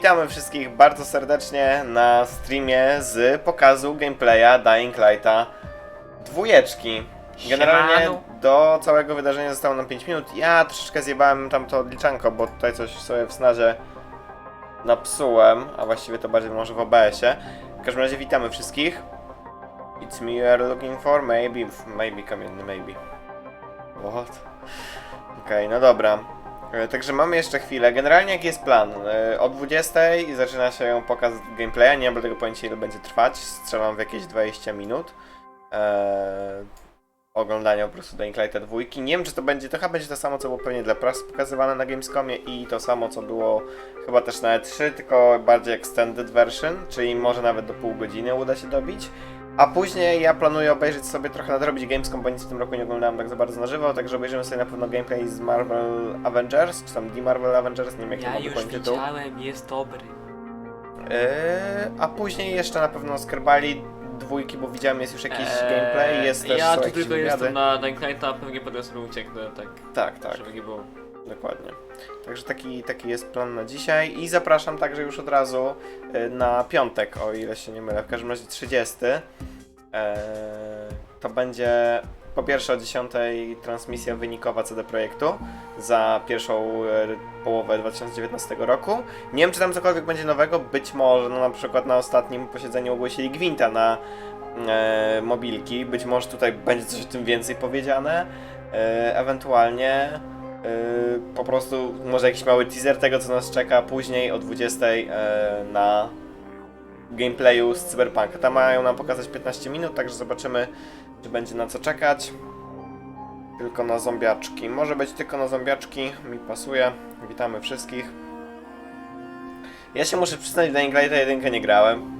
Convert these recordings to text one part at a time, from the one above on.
Witamy wszystkich bardzo serdecznie na streamie z pokazu gameplaya Dying Lighta 2. Generalnie Siemano. do całego wydarzenia zostało nam 5 minut. Ja troszeczkę zjebałem tam to odliczanko, bo tutaj coś sobie w snazie napsułem, a właściwie to bardziej może w OBS-ie. W każdym razie witamy wszystkich. It's me you are looking for, maybe kamienny, maybe. What? Okej, no dobra. Także mamy jeszcze chwilę. Generalnie jaki jest plan? O 20 zaczyna się pokaz gameplaya, nie mam tego pojęcia ile będzie trwać. Strzelam w jakieś 20 minut. Oglądania po prostu Dying Lighta 2. Nie wiem czy to będzie, to chyba będzie to samo co było pewnie dla prasy pokazywane na Gamescomie i to samo co było chyba też na E3, tylko bardziej extended version, czyli może nawet do pół godziny uda się dobić. A później ja planuję obejrzeć sobie trochę nadrobić Gamescom, bo nic w tym roku nie oglądałem tak za bardzo na żywo, także obejrzymy sobie na pewno gameplay z Marvel Avengers, czy tam The Marvel Avengers, nie wiem jaki Ja ma już dokładnie tytuł. widziałem, jest dobry. A później jeszcze na pewno Skarbali 2, bo widziałem jest już jakiś gameplay, jest też ja są tu jakieś tylko wywiady. jestem na Dying Lighta, pewnie potem sobie ucieknę, tak. Tak. Żeby nie było. Dokładnie. Także taki jest plan na dzisiaj i zapraszam także już od razu na piątek, o ile się nie mylę, w każdym razie 30. To będzie po pierwsze o 10 transmisja wynikowa CD Projektu za pierwszą połowę 2019 roku. Nie wiem czy tam cokolwiek będzie nowego, być może no na przykład na ostatnim posiedzeniu ogłosili Gwinta na mobilki, być może tutaj będzie coś o tym więcej powiedziane, ewentualnie po prostu może jakiś mały teaser tego co nas czeka później o 20 na gameplayu z Cyberpunka. Tam mają nam pokazać 15 minut, także zobaczymy czy będzie na co czekać. Tylko na zombiaczki. Może być tylko na zombiaczki, mi pasuje. Witamy wszystkich. Ja się muszę przyznać, Dying Lighta 1 nie grałem.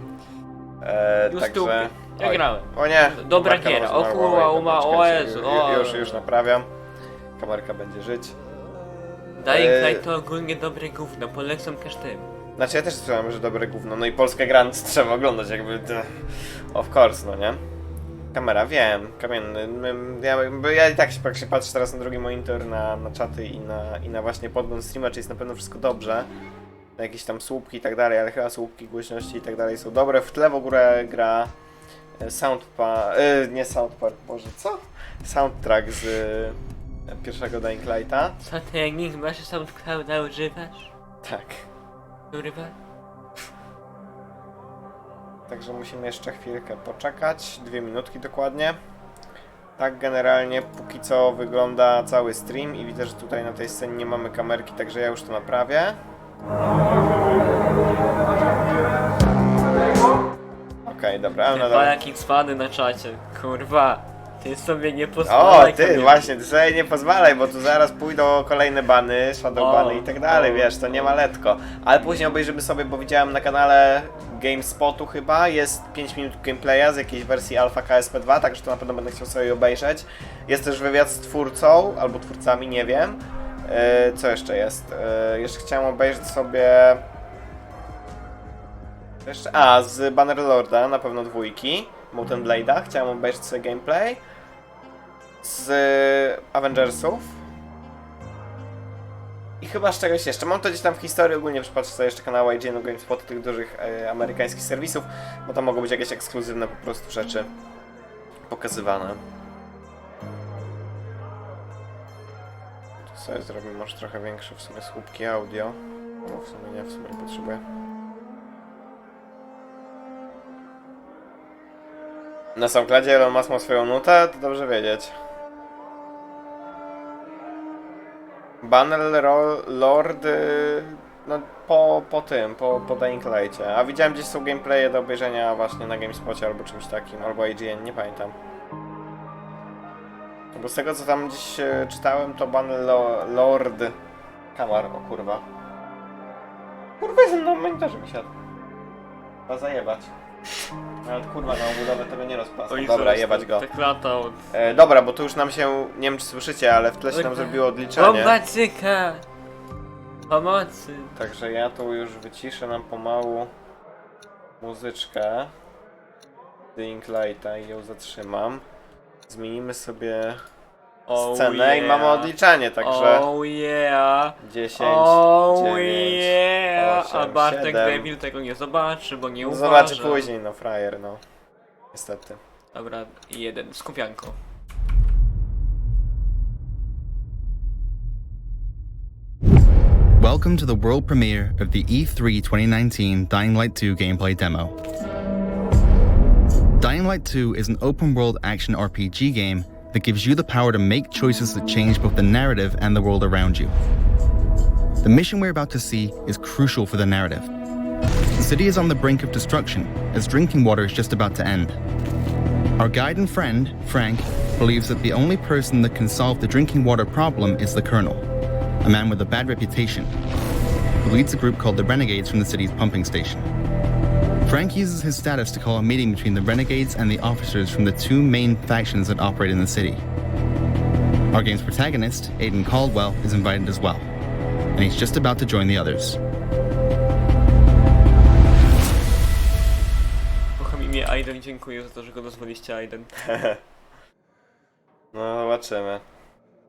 Także... Ja Oj. grałem. O nie! Dobra kamerka giera, rozmarła. o kurwa, Oj, uma, dobra, o czekajcie, Jezu, już naprawiam. Kamerka będzie żyć. Dying Light to ogólnie dobre gówno, polecam każdemu. Znaczy ja też słyszałem, że dobre gówno, no i polskie grant trzeba oglądać jakby, of course, no nie? Kamera, wiem, kamienny, ja i tak się patrzę teraz na drugi monitor, na czaty i na właśnie podgląd streama, czy jest na pewno wszystko dobrze. Na jakieś tam słupki i tak dalej, ale chyba słupki, głośności i tak dalej są dobre. W tle w ogóle gra nie Soundpark, Boże, co? Soundtrack z pierwszego Dying Lighta. Co ty, nikt masz SoundClouda używasz? Tak. Kurwa? Także musimy jeszcze chwilkę poczekać, 2 minutki dokładnie. Tak generalnie póki co wygląda cały stream i widzę, że tutaj na tej scenie nie mamy kamerki, także ja już to naprawię. Okej, dobra, no dobra. Jaki cwany na czacie, kurwa. Ty sobie nie pozwalaj. O, ty właśnie, ty sobie nie pozwalaj, bo tu zaraz pójdą kolejne bany, shadow bany i tak dalej, wiesz, to nie ma letko. Ale później obejrzymy sobie, bo widziałem na kanale GameSpotu chyba, jest 5 minut gameplaya z jakiejś wersji Alpha KSP2, także to na pewno będę chciał sobie obejrzeć. Jest też wywiad z twórcą, albo twórcami, nie wiem. Co jeszcze jest? Jeszcze chciałem obejrzeć sobie... z Bannerlorda, na pewno 2. Mountain Blade'a, chciałem obejrzeć sobie gameplay. Z Avengersów. I chyba z czegoś jeszcze. Mam to gdzieś tam w historii, ogólnie przypatrzę sobie jeszcze kanału IGN, GameSpotu, tych dużych amerykańskich serwisów, bo tam mogą być jakieś ekskluzywne po prostu rzeczy pokazywane. To sobie zrobimy może trochę większe w sumie słupki audio. No w sumie nie, w sumie nie potrzebuję. Na SoundCloudzie Elon Musk ma swoją nutę, to dobrze wiedzieć. Bannerlord, no po Dying Lightie. A widziałem gdzieś są gameplaye do obejrzenia właśnie na GameSpocie albo czymś takim, albo IGN, nie pamiętam. Bo z tego co tam gdzieś czytałem to Bannerlord... Kamar, o kurwa. Kurwa jestem na monitorze mi siadł. Chyba zajebać. Nawet kurwa na obudowę tego nie rozpasa. Dobra, jebać go. Techlandu. Dobra, bo tu już nam się, nie wiem czy słyszycie, ale w tle się nam zrobiło odliczenie. Bombacyka! Pomocy! Także ja tu już wyciszę nam pomału muzyczkę Dying Lighta i ją zatrzymam. Zmienimy sobie scenę i mamy odliczanie, także... Oh yeah! 10, Oh 9, yeah! 8, A Bartek 7. debil tego nie zobaczy, bo nie uważa. Zobaczy później, no frajer, no. Niestety. Dobra, 1. Skupianko. Welcome to the world premiere of the E3 2019 Dying Light 2 gameplay demo. Dying Light 2 is an open-world action RPG game that gives you the power to make choices that change both the narrative and the world around you. The mission we're about to see is crucial for the narrative. The city is on the brink of destruction, as drinking water is just about to end. Our guide and friend, Frank, believes that the only person that can solve the drinking water problem is the Colonel, a man with a bad reputation, who leads a group called the Renegades from the city's pumping station. Frank uses his status to call a meeting between the Renegades and the officers from the two main factions that operate in the city. Our game's protagonist, Aiden Caldwell, is invited as well, and he's just about to join the others. Kocham imię Aiden, dziękuję za to, że go nazwaliście Aiden. No, zobaczymy.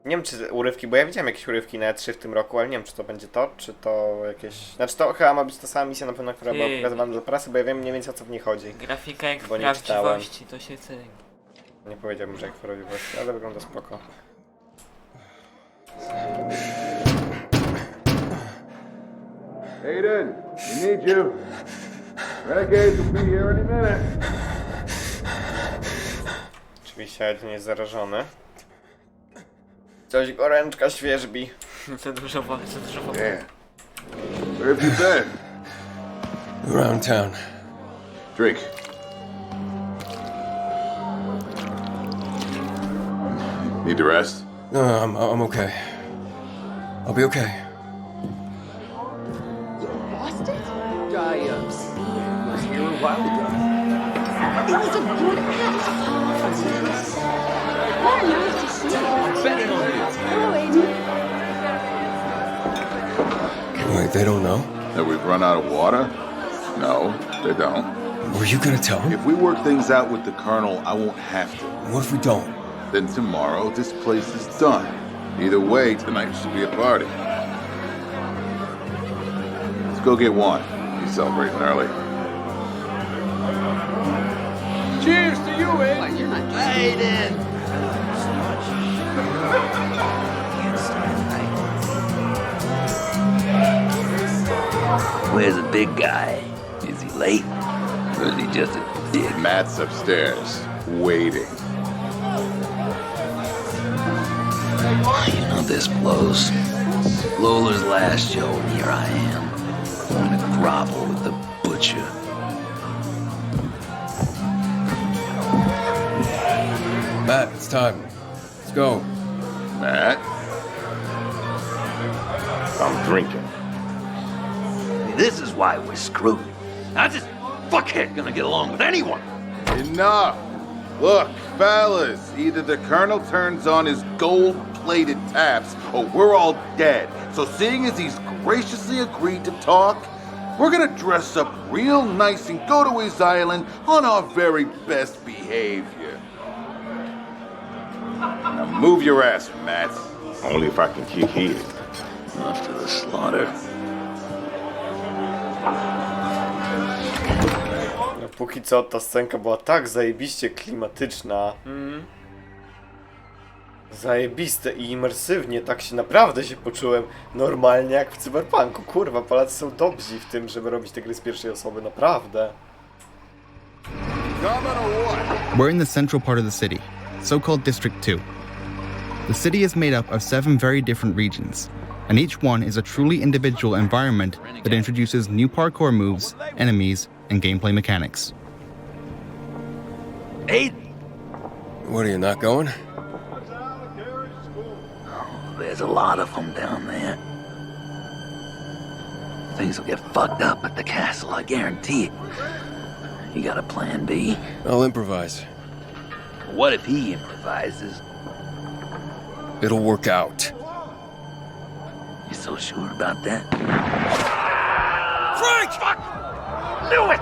Nie wiem, czy urywki, bo ja widziałem jakieś urywki na E3 w tym roku, ale nie wiem, czy to będzie to, czy to jakieś... Znaczy to chyba ma być ta sama misja na pewno, która była pokazywana dla prasy, bo ja wiem mniej więcej o co w niej chodzi. Grafika jak w Bo nie czytałem. prawdziwości, to się ceni. Nie powiedziałbym, że jak w prawdziwości, ale wygląda spoko. Aiden, we need you. Renegades will be here any minute. Oczywiście Aiden jest zarażony. Coś goręczka świeżbi. Za dużo wody, za dużo wody. Yeah. Where have you been? Around town. Drink. Need to rest? No, I'm okay. I'll be okay. Lost it? Was here a while ago. It was a good act. What a nice to see you. Bet it on you. Hello, Aiden. Wait, they don't know? That we've run out of water? No, they don't. Were you gonna tell them? If we work things out with the Colonel, I won't have to. What if we don't? Then tomorrow, this place is done. Either way, tonight should be a party. Let's go get one. He's celebrating early. Cheers to you, Ed! Why, you're not Aiden. Where's the big guy? Is he late? Or is he just a dick? Matt's upstairs, waiting. You know this blows. Lola's last show, and here I am, going to grovel with the butcher. Matt, it's time. Let's go. Matt? I'm drinking. This is why we're screwed. How's this fuckhead gonna get along with anyone? Enough! Look, fellas, either the Colonel turns on his gold-plated taps or we're all dead. So seeing as he's graciously agreed to talk, we're gonna dress up real nice and go to his island on our very best behavior. Now move your ass, Matt. Only if I can kick here. After the slaughter. No póki co ta scenka była tak zajebiście klimatyczna. Zajebiste i imersywnie, tak się naprawdę się poczułem normalnie jak w Cyberpunku. Kurwa, Polacy są dobrzy w tym, żeby robić te gry z pierwszej osoby, naprawdę. We're in the central part of the city, so-called District 2. The city is made up of 7 very different regions, and each one is a truly individual environment that introduces new parkour moves, enemies, and gameplay mechanics. Aiden! What, are you not going? There's a lot of them down there. Things will get fucked up at the castle, I guarantee it. You got a plan B? I'll improvise. What if he improvises? It'll work out. You so sure about that? Frank! Fuck! Knew it!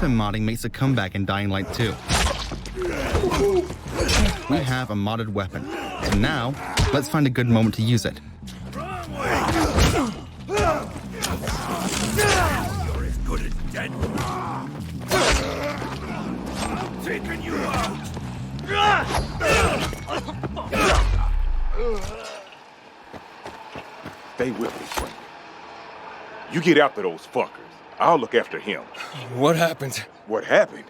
Weapon modding makes a comeback in Dying Light 2. We have a modded weapon, so now let's find a good moment to use it. Stay with me, Frank. You get after those fuckers. I'll look after him. What happened? What happened?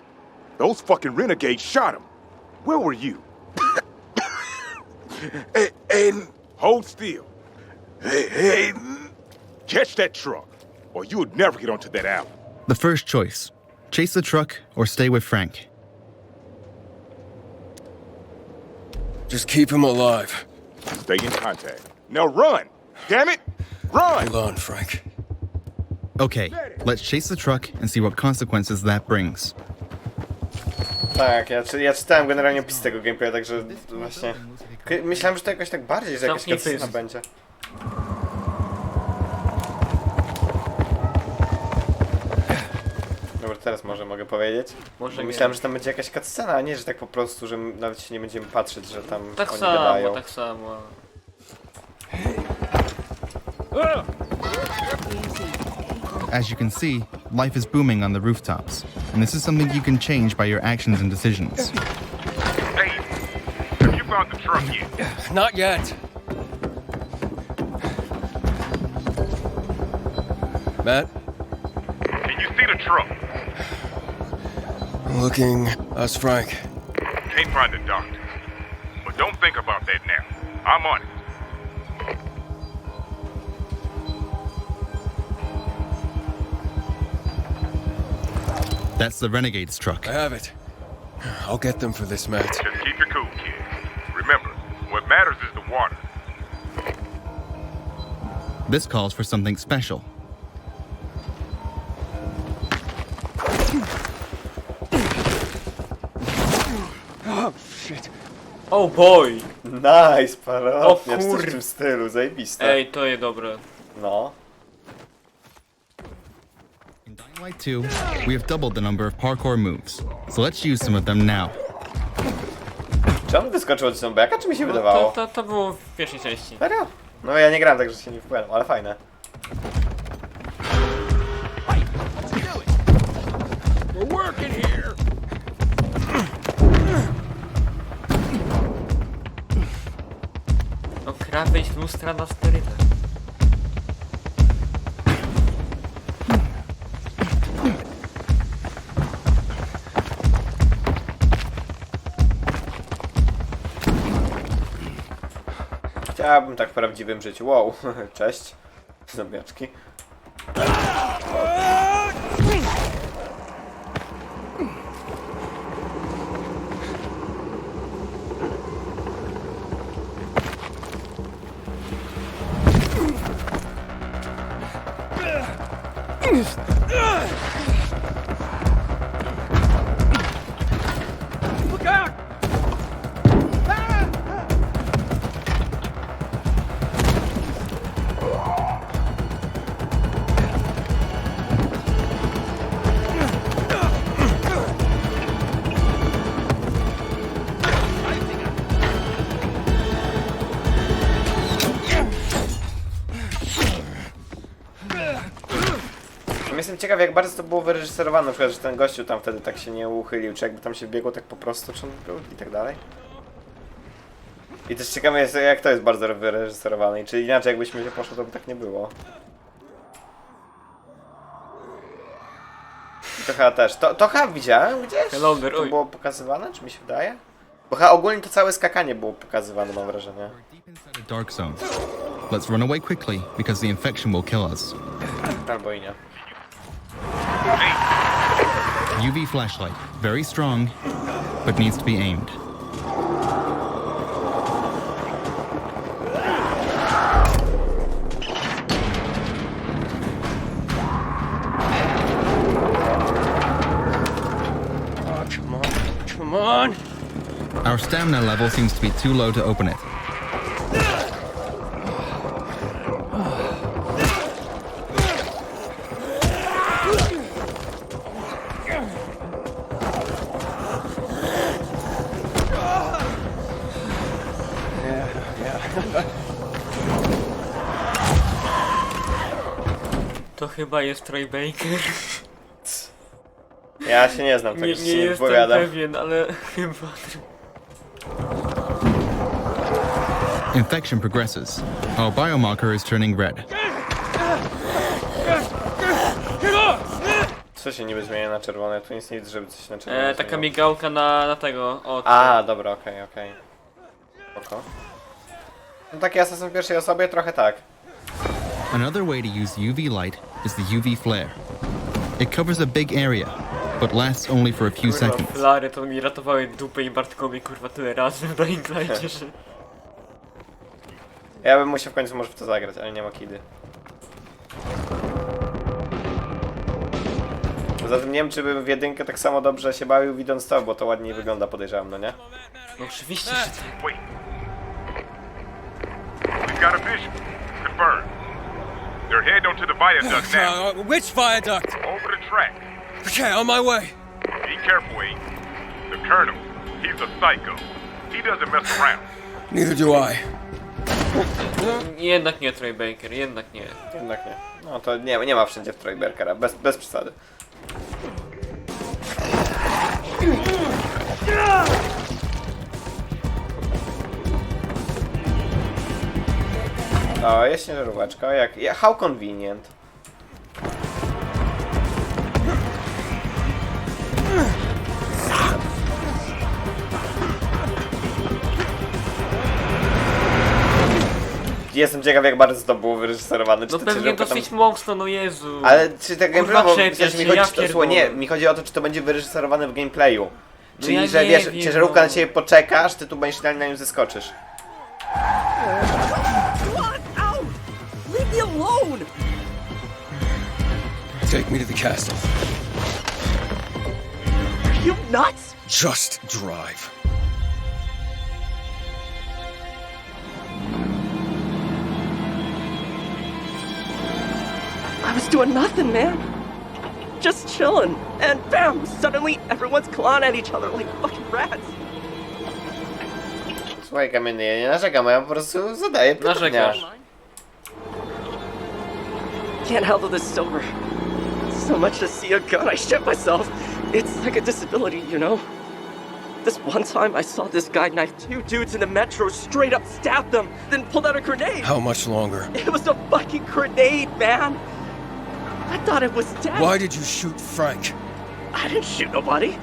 Those fucking renegades shot him. Where were you? Aiden. Hold still. Hey, Aiden. Catch that truck, or you would never get onto that alley. The first choice, chase the truck or stay with Frank. Just keep him alive. Stay in contact. Now run! Damn it! Run! Hold on, Frank. Okay, let's chase the truck and see what consequences that brings. Tak, ja czytałem generalnie opis tego gameplaya, także właśnie... Myślałem, że to jakoś tak bardziej, że jakaś Zamknij cutscena pysk. będzie. Dobra, teraz może mogę powiedzieć. Może Myślałem, nie. że tam będzie jakaś cutscena, a nie, że tak po prostu, że nawet się nie będziemy patrzeć, że tam Tak oni samo, gadają. tak samo. As you can see, life is booming on the rooftops, and this is something you can change by your actions and decisions. Hey, have you found the truck yet? Not yet. Matt, Can you see the truck? looking. Us, Frank. Can't find the doctor. But don't think about that now. I'm on it. That's the Renegade's truck. I have it. I'll get them for this, Matt. Just keep your cool, kid. Remember, what matters is the water. This calls for something special. Oh boy! Nice, parodia, O w kur- tym stylu, zajebiste. Ej, to jest dobre. No. In Dying Light 2, we have doubled the number of parkour moves, so let's use some of them now. Czy on wyskoczył od zombiaka, czy mi się No, wydawało? to było w pierwszej części. Serio? No ja nie grałem, także się nie wpłynął, ale fajne. No krawędź lustra na sterydach. Chciałbym tak w prawdziwym życiu. Wow, cześć. Zombiaczki. Jestem ciekaw, jak bardzo to było wyreżyserowane, na przykład, że ten gościu tam wtedy tak się nie uchylił, czy jakby tam się wbiegło tak po prostu, czy on był i tak dalej. I też ciekawe jest, jak to jest bardzo wyreżyserowane, i czy inaczej jakbyśmy się poszło, to by tak nie było. I to chyba też. To chyba widziałem gdzieś? Hello there, To oj. było pokazywane, czy mi się wydaje? Bo chyba ogólnie to całe skakanie było pokazywane, mam wrażenie. Deep inside a dark zone. Let's run away quickly because the infection will kill us. Albo i nie. UV flashlight, very strong, but needs to be aimed. Oh, come on. Come on. Our stamina level seems to be too low to open it. To chyba jest Troy Baker. Ja się nie znam, Nie, także nie się nie jestem wypowiadam. pewien, ale chyba... Infection progresses. Our biomarker is turning red. Co się niby zmienia na czerwone? Tu nic nie widzę, żeby coś na czerwone Taka zmieniło. migałka na tego. O, A, dobra, okej. Spoko. No taki asasyn w pierwszej osobie trochę tak. Another way to use UV light is the UV flare. It covers a big area, but lasts only for a few kurwa, seconds. flary to mi ratowały dupę i Bartkowi kurwa tyle razy w Dying Light'cie, że... Ja bym musiał w końcu może w to zagrać, ale nie ma kiedy. Poza tym nie wiem, czy bym w jedynkę tak samo dobrze się bawił widząc to, bo to ładniej wygląda, podejrzewam, no nie? No oczywiście, że tak. Wait. We've got a vision. Confirmed. They're heading onto the viaduct now. Which viaduct? Over the track. Okay, on my way. Be careful, Abe. The Colonel, he's a psycho. He doesn't mess around. Neither do I. Jednak nie Troy Baker, jednak nie. Jednak nie. No to nie ma wszędzie w Troy Bakera, bez przesady. O, jest ciężaróweczka, how convenient. Jestem ciekaw, jak bardzo to było wyreżyserowane. Czy No ta pewnie ciężarówka dosyć mocno, no Jezu. Ale czy tak Kurwa, gameplayowo, przecież, mi chodzi, ja nie, mi chodzi o to, czy to będzie wyreżyserowane w gameplayu. Czyli, ja że nie wiesz, wiem, ciężarówka no. na ciebie poczekasz, ty tu będziesz na nią zeskoczysz. What? Ow! Leave me alone! Take me to the castle. Are you nuts? Just drive. I was doing nothing, man. Just chilling. And bam! Suddenly everyone's clawing at each other like fucking rats. Słuchaj, Kamienny, ja nie narzekam, ja po prostu zadaję pytania. Narzekasz. Can't handle this sober. So much to see a gun, I shit myself. It's like a disability, you know? This one time I saw this guy knife two dudes in the metro, straight up stabbed them, then pulled out a grenade. How much longer? It was a fucking grenade, man. I thought it was dead. Why did you shoot Frank? I didn't shoot nobody.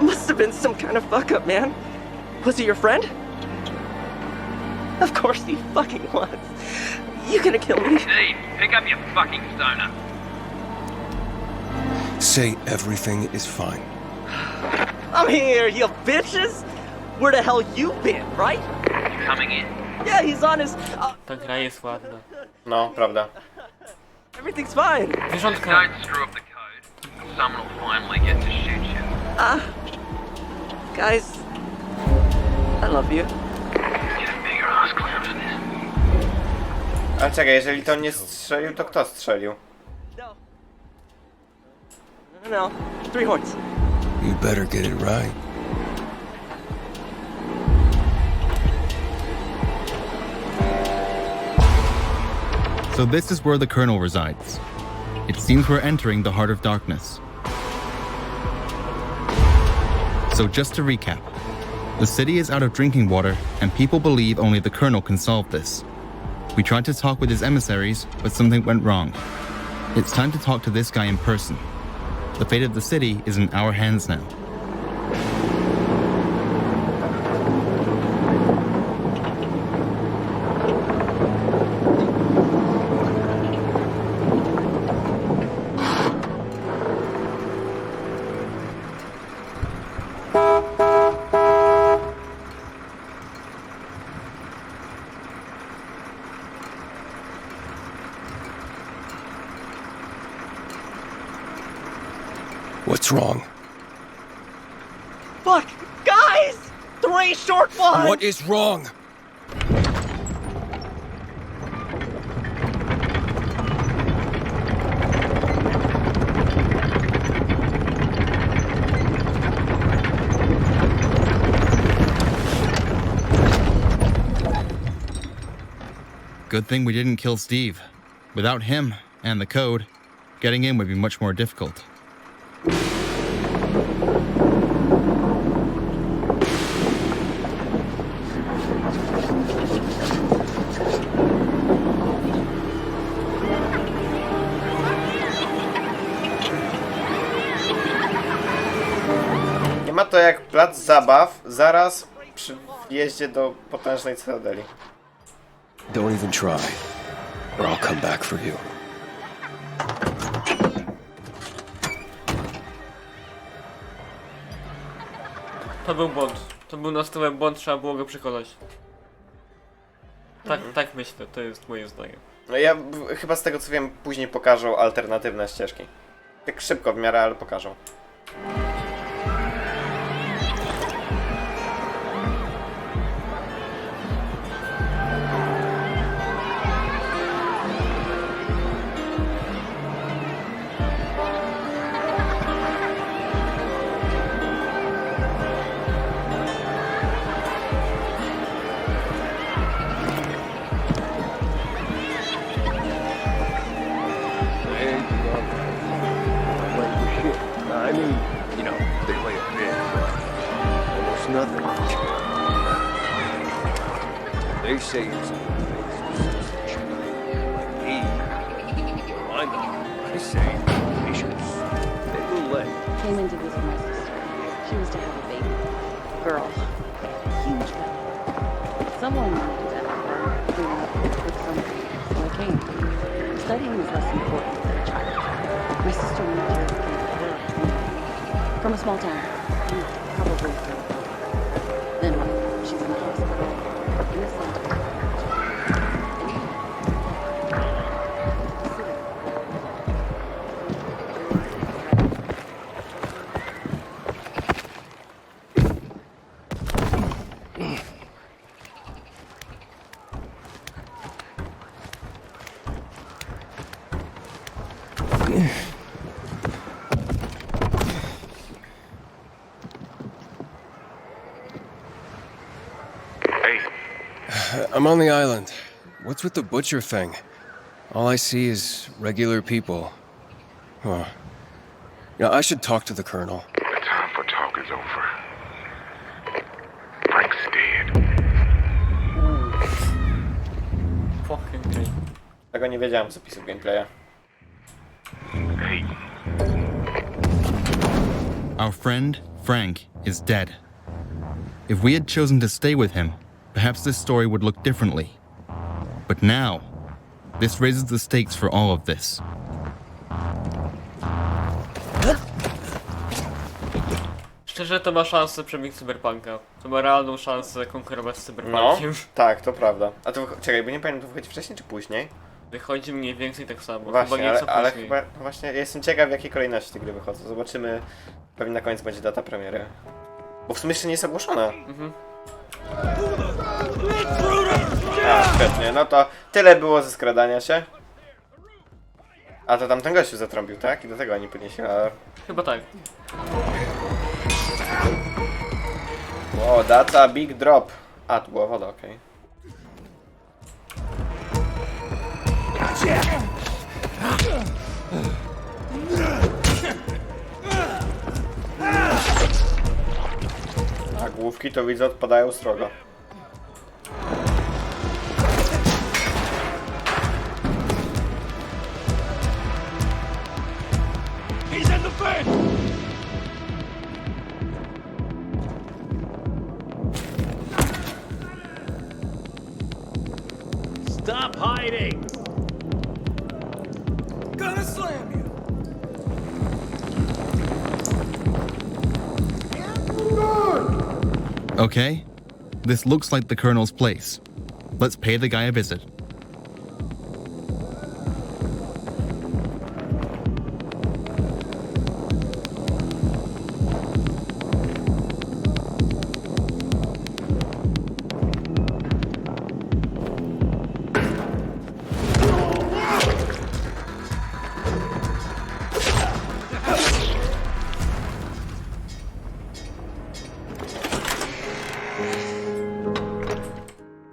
Must have been some kind of fuck up, man. Was he your friend? Of course he fucking was. You gonna kill me? Steve, pick up your fucking stoner. Say everything is fine. I'm here, you bitches! Where the hell you been, right? You coming in? Yeah, he's on his... Ta gra jest ładna. No, prawda. everything's fine. Wierzątka. Don't screw up the code. Someone will finally get to shoot you. Guys, I love you. Get a bigger ass clown for this. Ale czekaj, jeżeli to nie strzelił, to kto strzelił? No. No. Three horns. You better get it right. So this is where the Colonel resides. It seems we're entering the heart of darkness. So just to recap, the city is out of drinking water and people believe only the Colonel can solve this. We tried to talk with his emissaries, but something went wrong. It's time to talk to this guy in person. The fate of the city is in our hands now. What's wrong? Fuck! Guys! Three short ones! What is wrong? Good thing we didn't kill Steve. Without him, and the code, getting in would be much more difficult. Nie ma to jak plac zabaw zaraz przy wjeździe do potężnej cytadeli. Don't even try, or I'll come back for you. To był błąd. To był na stałe błąd, trzeba było go przekonać. Tak myślę, to jest moje zdanie. No ja chyba z tego co wiem, później pokażą alternatywne ścieżki. Tak szybko w miarę, ale pokażą. I mean, you know, they lay a bit, but almost nothing. They say it's I say patience. They will let. Came in to visit my sister. She was to have a baby. Girl. Huge belly. Someone wanted to have her with something, so I came. Studying is less important than a child. My sister moved here to her from a small town. Probably from. Then she's in the hospital. Innocent. I'm on the island. What's with the butcher thing? All I see is regular people. Huh. You know, I should talk to the colonel. The time for talk is over. Frank's dead. Fucking great. Tego nie wiedziałem z opisu gameplaya. Hey, Our friend, Frank, is dead. If we had chosen to stay with him, perhaps this story would look differently. But now, this raises the stakes for all of this. Szczerze to ma szansę przebić Cyberpunka. To ma realną szansę konkurować z No, Cyberpunkiem. tak, to prawda. A to czekaj, bo nie pamiętam, to wychodzi wcześniej czy później? Wychodzi mniej więcej tak samo. Właśnie, chyba nieco ale później. chyba, no właśnie, ja jestem ciekaw w jakiej kolejności te gry wychodzą. Zobaczymy, pewnie na koniec będzie data premiery. Bo w sumie jeszcze nie jest ogłoszona. A, świetnie, no to tyle było ze skradania się. A to tamten gościu zatrąbił, tak? I do tego oni podnieśli, ale... Chyba tak. Wow, that's a big drop. A, tu była woda, okej. A główki to widzę odpadają srogo. Stop hiding! Gonna slam you! Okay, this looks like the colonel's place. Let's pay the guy a visit.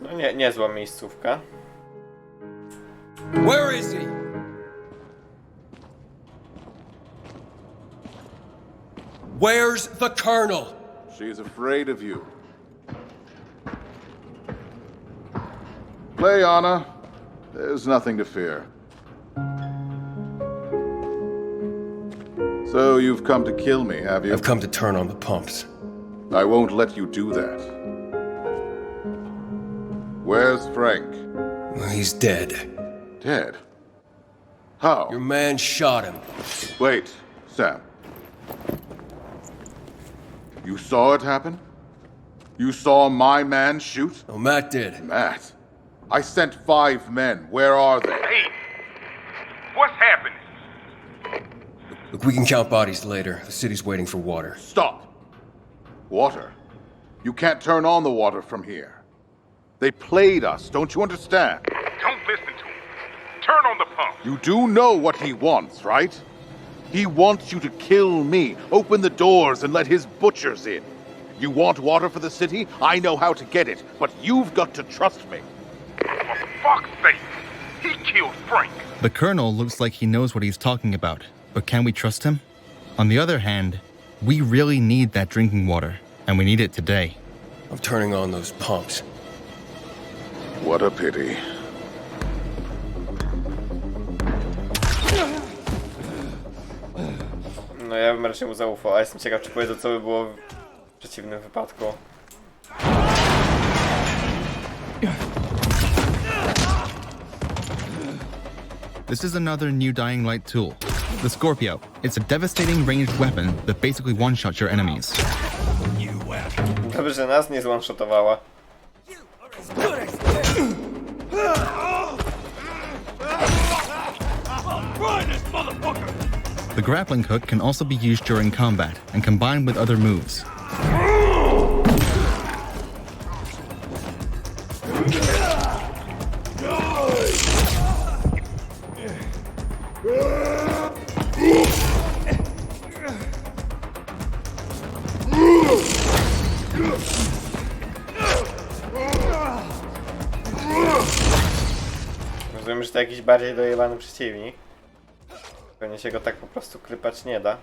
No niezła miejscówka. Where is he? Where's the Colonel? She's afraid of you. Play, Anna. There's nothing to fear. So you've come to kill me, have you? I've come to turn on the pumps. I won't let you do that. Where's Frank? Well, he's dead. Dead? How? Your man shot him. Wait, Sam. You saw it happen? You saw my man shoot? Oh, Matt did. Matt? I sent 5 men. Where are they? Hey, what's happening? Look, we can count bodies later. The city's waiting for water. Stop! Water? You can't turn on the water from here. They played us, don't you understand? Don't listen to him. Turn on the pump. You do know what he wants, right? He wants you to kill me, open the doors and let his butchers in. You want water for the city? I know how to get it, but you've got to trust me. For fuck's sake, he killed Frank. The Colonel looks like he knows what he's talking about, but can we trust him? On the other hand, we really need that drinking water, and we need it today. I'm turning on those pumps. What a pity. No ja bym raczej mu zaufał, a jestem ciekaw, czy powiedzą, co by było w przeciwnym wypadku. This is another new Dying Light tool, the Scorpio. It's a devastating ranged weapon that basically one-shots your enemies. Dobrze, że nas nie zone-shotowała. The grappling hook can also be used during combat and combined with other moves. Rozumiem, że to jakiś bardziej dojebany przeciwnik. Pewnie się go tak po prostu klypać nie da.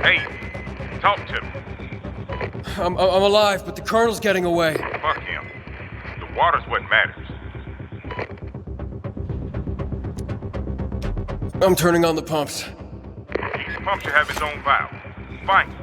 Hey, talk to me. I'm alive, but the Colonel's getting away. Fuck him. The water's what matters. I'm turning on the pumps. Each pump should have its own valve. Find it.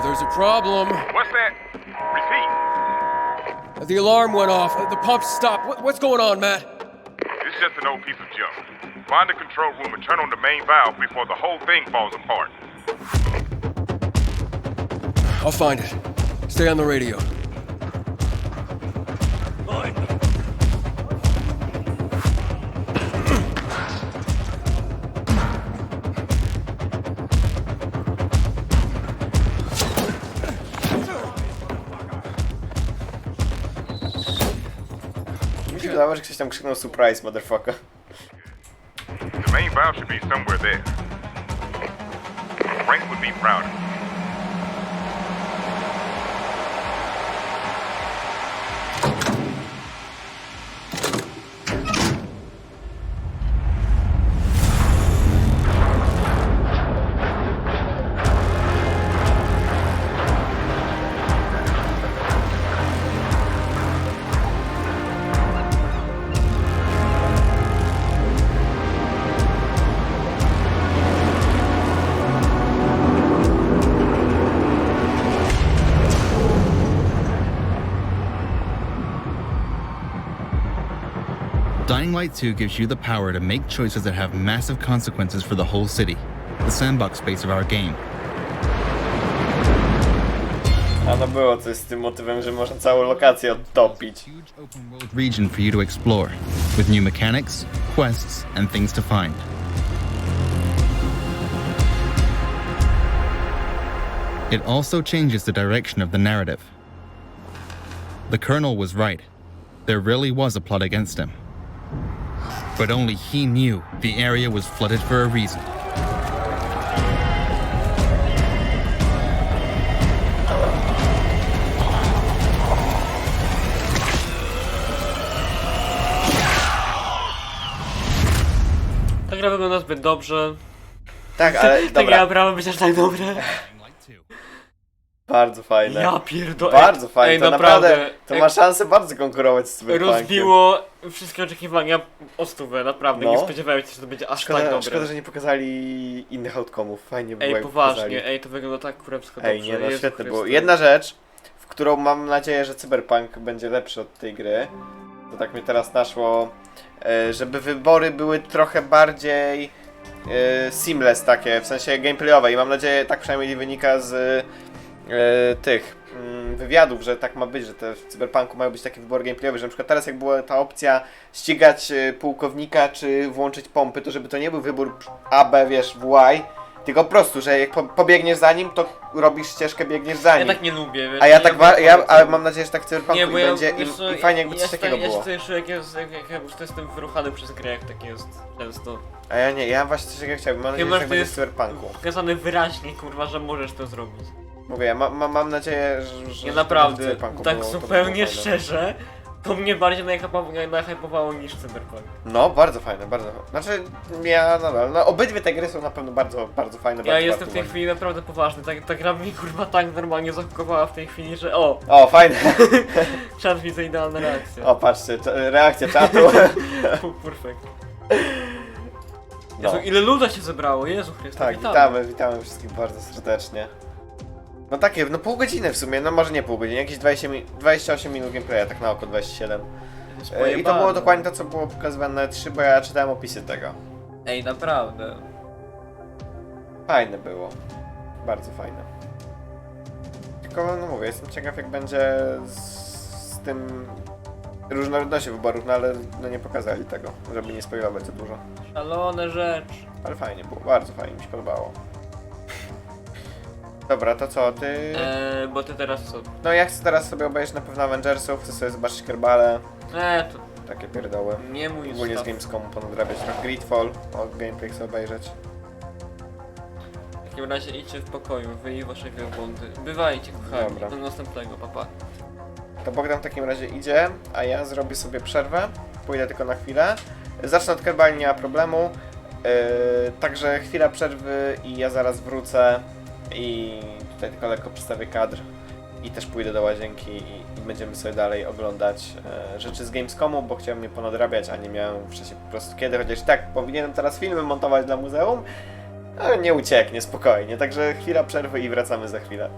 There's a problem. What's that? Repeat. The alarm went off. The pumps stopped. What's going on, Matt? It's just an old piece of junk. Find the control room and turn on the main valve before the whole thing falls apart. I'll find it. Stay on the radio. Mi się wydawało, że ktoś tam krzyknął surprise, motherfucker. The main valve should be somewhere there. Frank would be proud of you. Dying Light 2 gives you the power to make choices that have massive consequences for the whole city, the sandbox space of our game. A no było coś z tym motywem, że można całą lokację odtopić. Huge open world region for you to explore, with new mechanics, quests, and things to find. It also changes the direction of the narrative. The Colonel was right. There really was a plot against him. But only he knew the area was flooded for a reason. Ta gra wygląda zbyt dobrze. Tak, ale Ta dobra. gra prawo być aż tak dobre. Bardzo fajne. Ja pierdolę. Bardzo fajne. Ej, To naprawdę, to ma szansę bardzo konkurować z Cyberpunkiem. Rozbiło wszystkie oczekiwania o stówę, naprawdę. No. Nie spodziewałem się, że to będzie aż tak dobre. Szkoda, że nie pokazali innych outcome'ów. Fajnie było, Ej, jak poważnie, pokazali. ej, to wygląda tak kurewsko Ej, dobrze. nie no, Jezu świetne było. Chryste. Jedna rzecz, w którą mam nadzieję, że Cyberpunk będzie lepszy od tej gry, to tak mnie teraz naszło, żeby wybory były trochę bardziej seamless takie, w sensie gameplayowe i mam nadzieję, tak przynajmniej wynika z tych wywiadów, że tak ma być, że te w Cyberpunku mają być takie wybory gameplayowe, że na przykład teraz jak była ta opcja ścigać pułkownika czy włączyć pompy, to żeby to nie był wybór A, B, wiesz, w Y, tylko po prostu, że jak pobiegniesz za nim, to robisz ścieżkę, biegniesz za Ja nim. tak nie lubię, wiesz. A ja tak, ale mam nadzieję, że tak w Cyberpunku Nie, bo ja, będzie wiesz co, i fajnie jakby coś ja takiego Ja było. się czuję, jak ja już jestem wyruchany przez grę, jak tak jest często. A ja nie, ja właśnie coś takiego chciałbym, mam nadzieję, że tak będzie w Cyberpunku. pokazane wyraźnie, kurwa, że możesz to zrobić. Mówię, mam nadzieję, że Ja w naprawdę, Cyberpunku tak było, to zupełnie było fajne. szczerze, to mnie bardziej nahypowało niż Cyberpunk. No, bardzo fajne, bardzo. Znaczy, ja nadal, no obydwie te gry są na pewno bardzo, bardzo fajne. Ja bardzo jestem w warte tej uwagi. chwili naprawdę poważny, ta gra mnie kurwa tak normalnie zahukowała w tej chwili, że o, O, fajne. czat widzę idealna reakcja. O, patrzcie, reakcja czatu. Perfekt. No. Jezu, ile luda się zebrało, Jezu Chryste, Tak, witamy wszystkich bardzo serdecznie. No takie, no pół godziny w sumie, no może nie pół godziny, jakieś 28 minut gameplaya, tak na oko 27. I to było dokładnie to, co było pokazywane na 3, bo ja czytałem opisy tego. Ej, naprawdę. Fajne było. Bardzo fajne. Tylko, no mówię, jestem ciekaw jak będzie z tym różnorodnością wyborów, no ale no nie pokazali tego, żeby nie spoilować za dużo. Szalone rzecz. Ale fajnie było, bardzo fajnie mi się podobało. Dobra, to co, ty... Bo ty teraz co? No ja chcę teraz sobie obejrzeć na pewno Avengersów, chcę sobie zobaczyć Kerbale, To takie pierdoły. nie mój Ogólnie z staw. Gamescomu ponadrabiać trochę Gridfall, gameplay chcę obejrzeć. W takim razie idźcie w pokoju, wy i wasze wielbłądy. Bywajcie, kochani. Dobra. Do następnego, papa. To Bogdan w takim razie idzie, a ja zrobię sobie przerwę, pójdę tylko na chwilę. Zacznę od Kerbali, nie ma problemu. Także chwila przerwy i ja zaraz wrócę i tutaj tylko lekko przedstawię kadr i też pójdę do łazienki i będziemy sobie dalej oglądać rzeczy z Gamescomu, bo chciałem je ponadrabiać, a nie miałem wcześniej po prostu kiedy, chociaż tak powinienem teraz filmy montować dla muzeum, ale nie ucieknie, spokojnie, także chwila przerwy i wracamy za chwilę.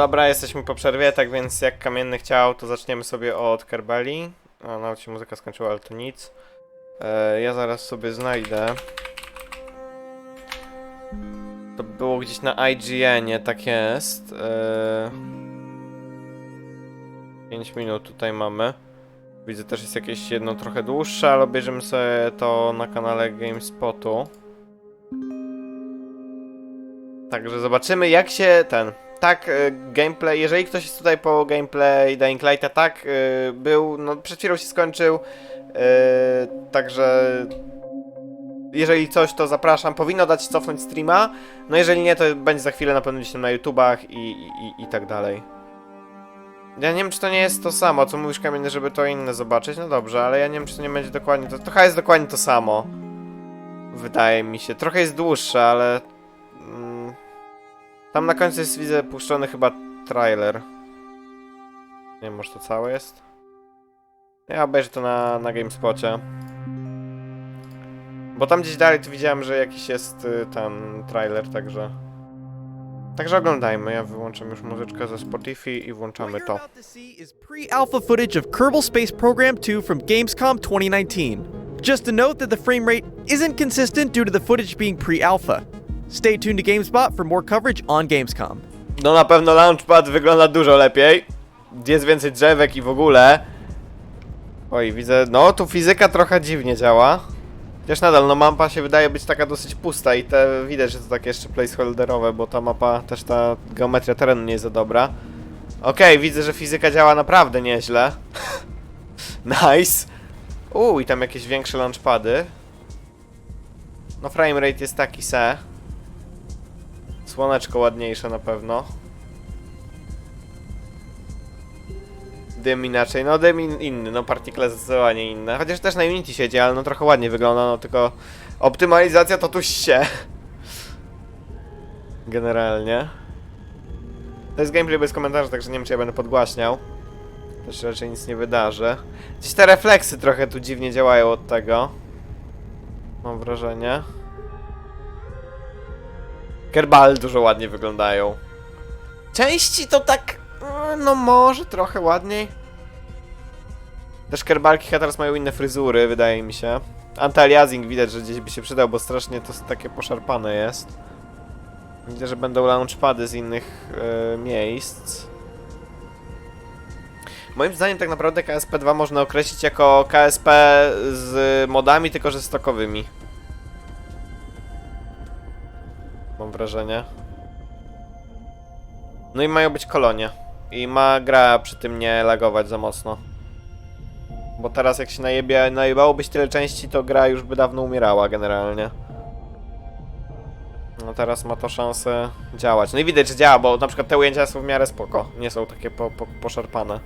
dobra, jesteśmy po przerwie, tak więc jak Kamienny chciał, to zaczniemy sobie od Kerbeli. A nawet się muzyka skończyła, ale to nic. Ja zaraz sobie znajdę. To było gdzieś na IGN-ie, tak jest. 5 minut tutaj mamy. Widzę, też jest jakieś jedno trochę dłuższe, ale obejrzymy sobie to na kanale GameSpotu. Także zobaczymy, jak się tak, gameplay, jeżeli ktoś jest tutaj po gameplay Dying Lighta, tak, był, no przed chwilą się skończył, także jeżeli coś, to zapraszam, powinno dać cofnąć streama, no jeżeli nie, to będzie za chwilę na pewno gdzieś tam na YouTubach i tak dalej. Ja nie wiem, czy to nie jest to samo, co mówisz, Kamienny, żeby to inne zobaczyć, no dobrze, ale ja nie wiem, czy to nie będzie dokładnie to, trochę jest dokładnie to samo, wydaje mi się, trochę jest dłuższe, ale... Tam na końcu jest, widzę, puszczony chyba trailer. Nie wiem, może to całe jest? Ja obejrzę to na GameSpocie. Bo tam gdzieś dalej tu widziałem, że jakiś jest ten trailer, także... Także oglądajmy, ja wyłączam już muzyczkę ze Spotify i włączamy to. Pre-alpha footage of Kerbal Space Program 2 from Gamescom 2019. Just a note that the frame rate isn't consistent due to the footage being pre-alpha. Stay tuned to GameSpot for more coverage on Gamescom. No na pewno Launchpad wygląda dużo lepiej. Jest więcej drzewek i w ogóle. Oj, widzę, no tu fizyka trochę dziwnie działa. Chociaż nadal, no mapa się wydaje być taka dosyć pusta i te widać, że to takie jeszcze placeholderowe, bo ta mapa, też ta geometria terenu nie jest za dobra. Okej, widzę, że fizyka działa naprawdę nieźle. Nice. I tam jakieś większe launchpady. No framerate jest taki se. Słoneczko ładniejsze na pewno. Dym inaczej, no dym inny, no partikle zdecydowanie inne. Chociaż też na Unity siedzi, ale no trochę ładnie wygląda, no tylko optymalizacja to tuś się. Generalnie. To jest gameplay bez komentarzy, także nie wiem, czy ja będę podgłaśniał. Też raczej nic nie wydarzy. Gdzieś te refleksy trochę tu dziwnie działają od tego. Mam wrażenie. Kerbal dużo ładniej wyglądają. Części to tak... no może trochę ładniej. Też Kerbalki chyba teraz mają inne fryzury, wydaje mi się. Anti-aliasing widać, że gdzieś by się przydał, bo strasznie to takie poszarpane jest. Widzę, że będą launchpady z innych miejsc. Moim zdaniem tak naprawdę KSP 2 można określić jako KSP z modami, tylko że stokowymi. Mam wrażenie. No i mają być kolonie. I ma gra przy tym nie lagować za mocno. Bo teraz jak się najebało być tyle części, to gra już by dawno umierała generalnie. No teraz ma to szansę działać. No i widać, że działa, bo na przykład te ujęcia są w miarę spoko. Nie są takie poszarpane.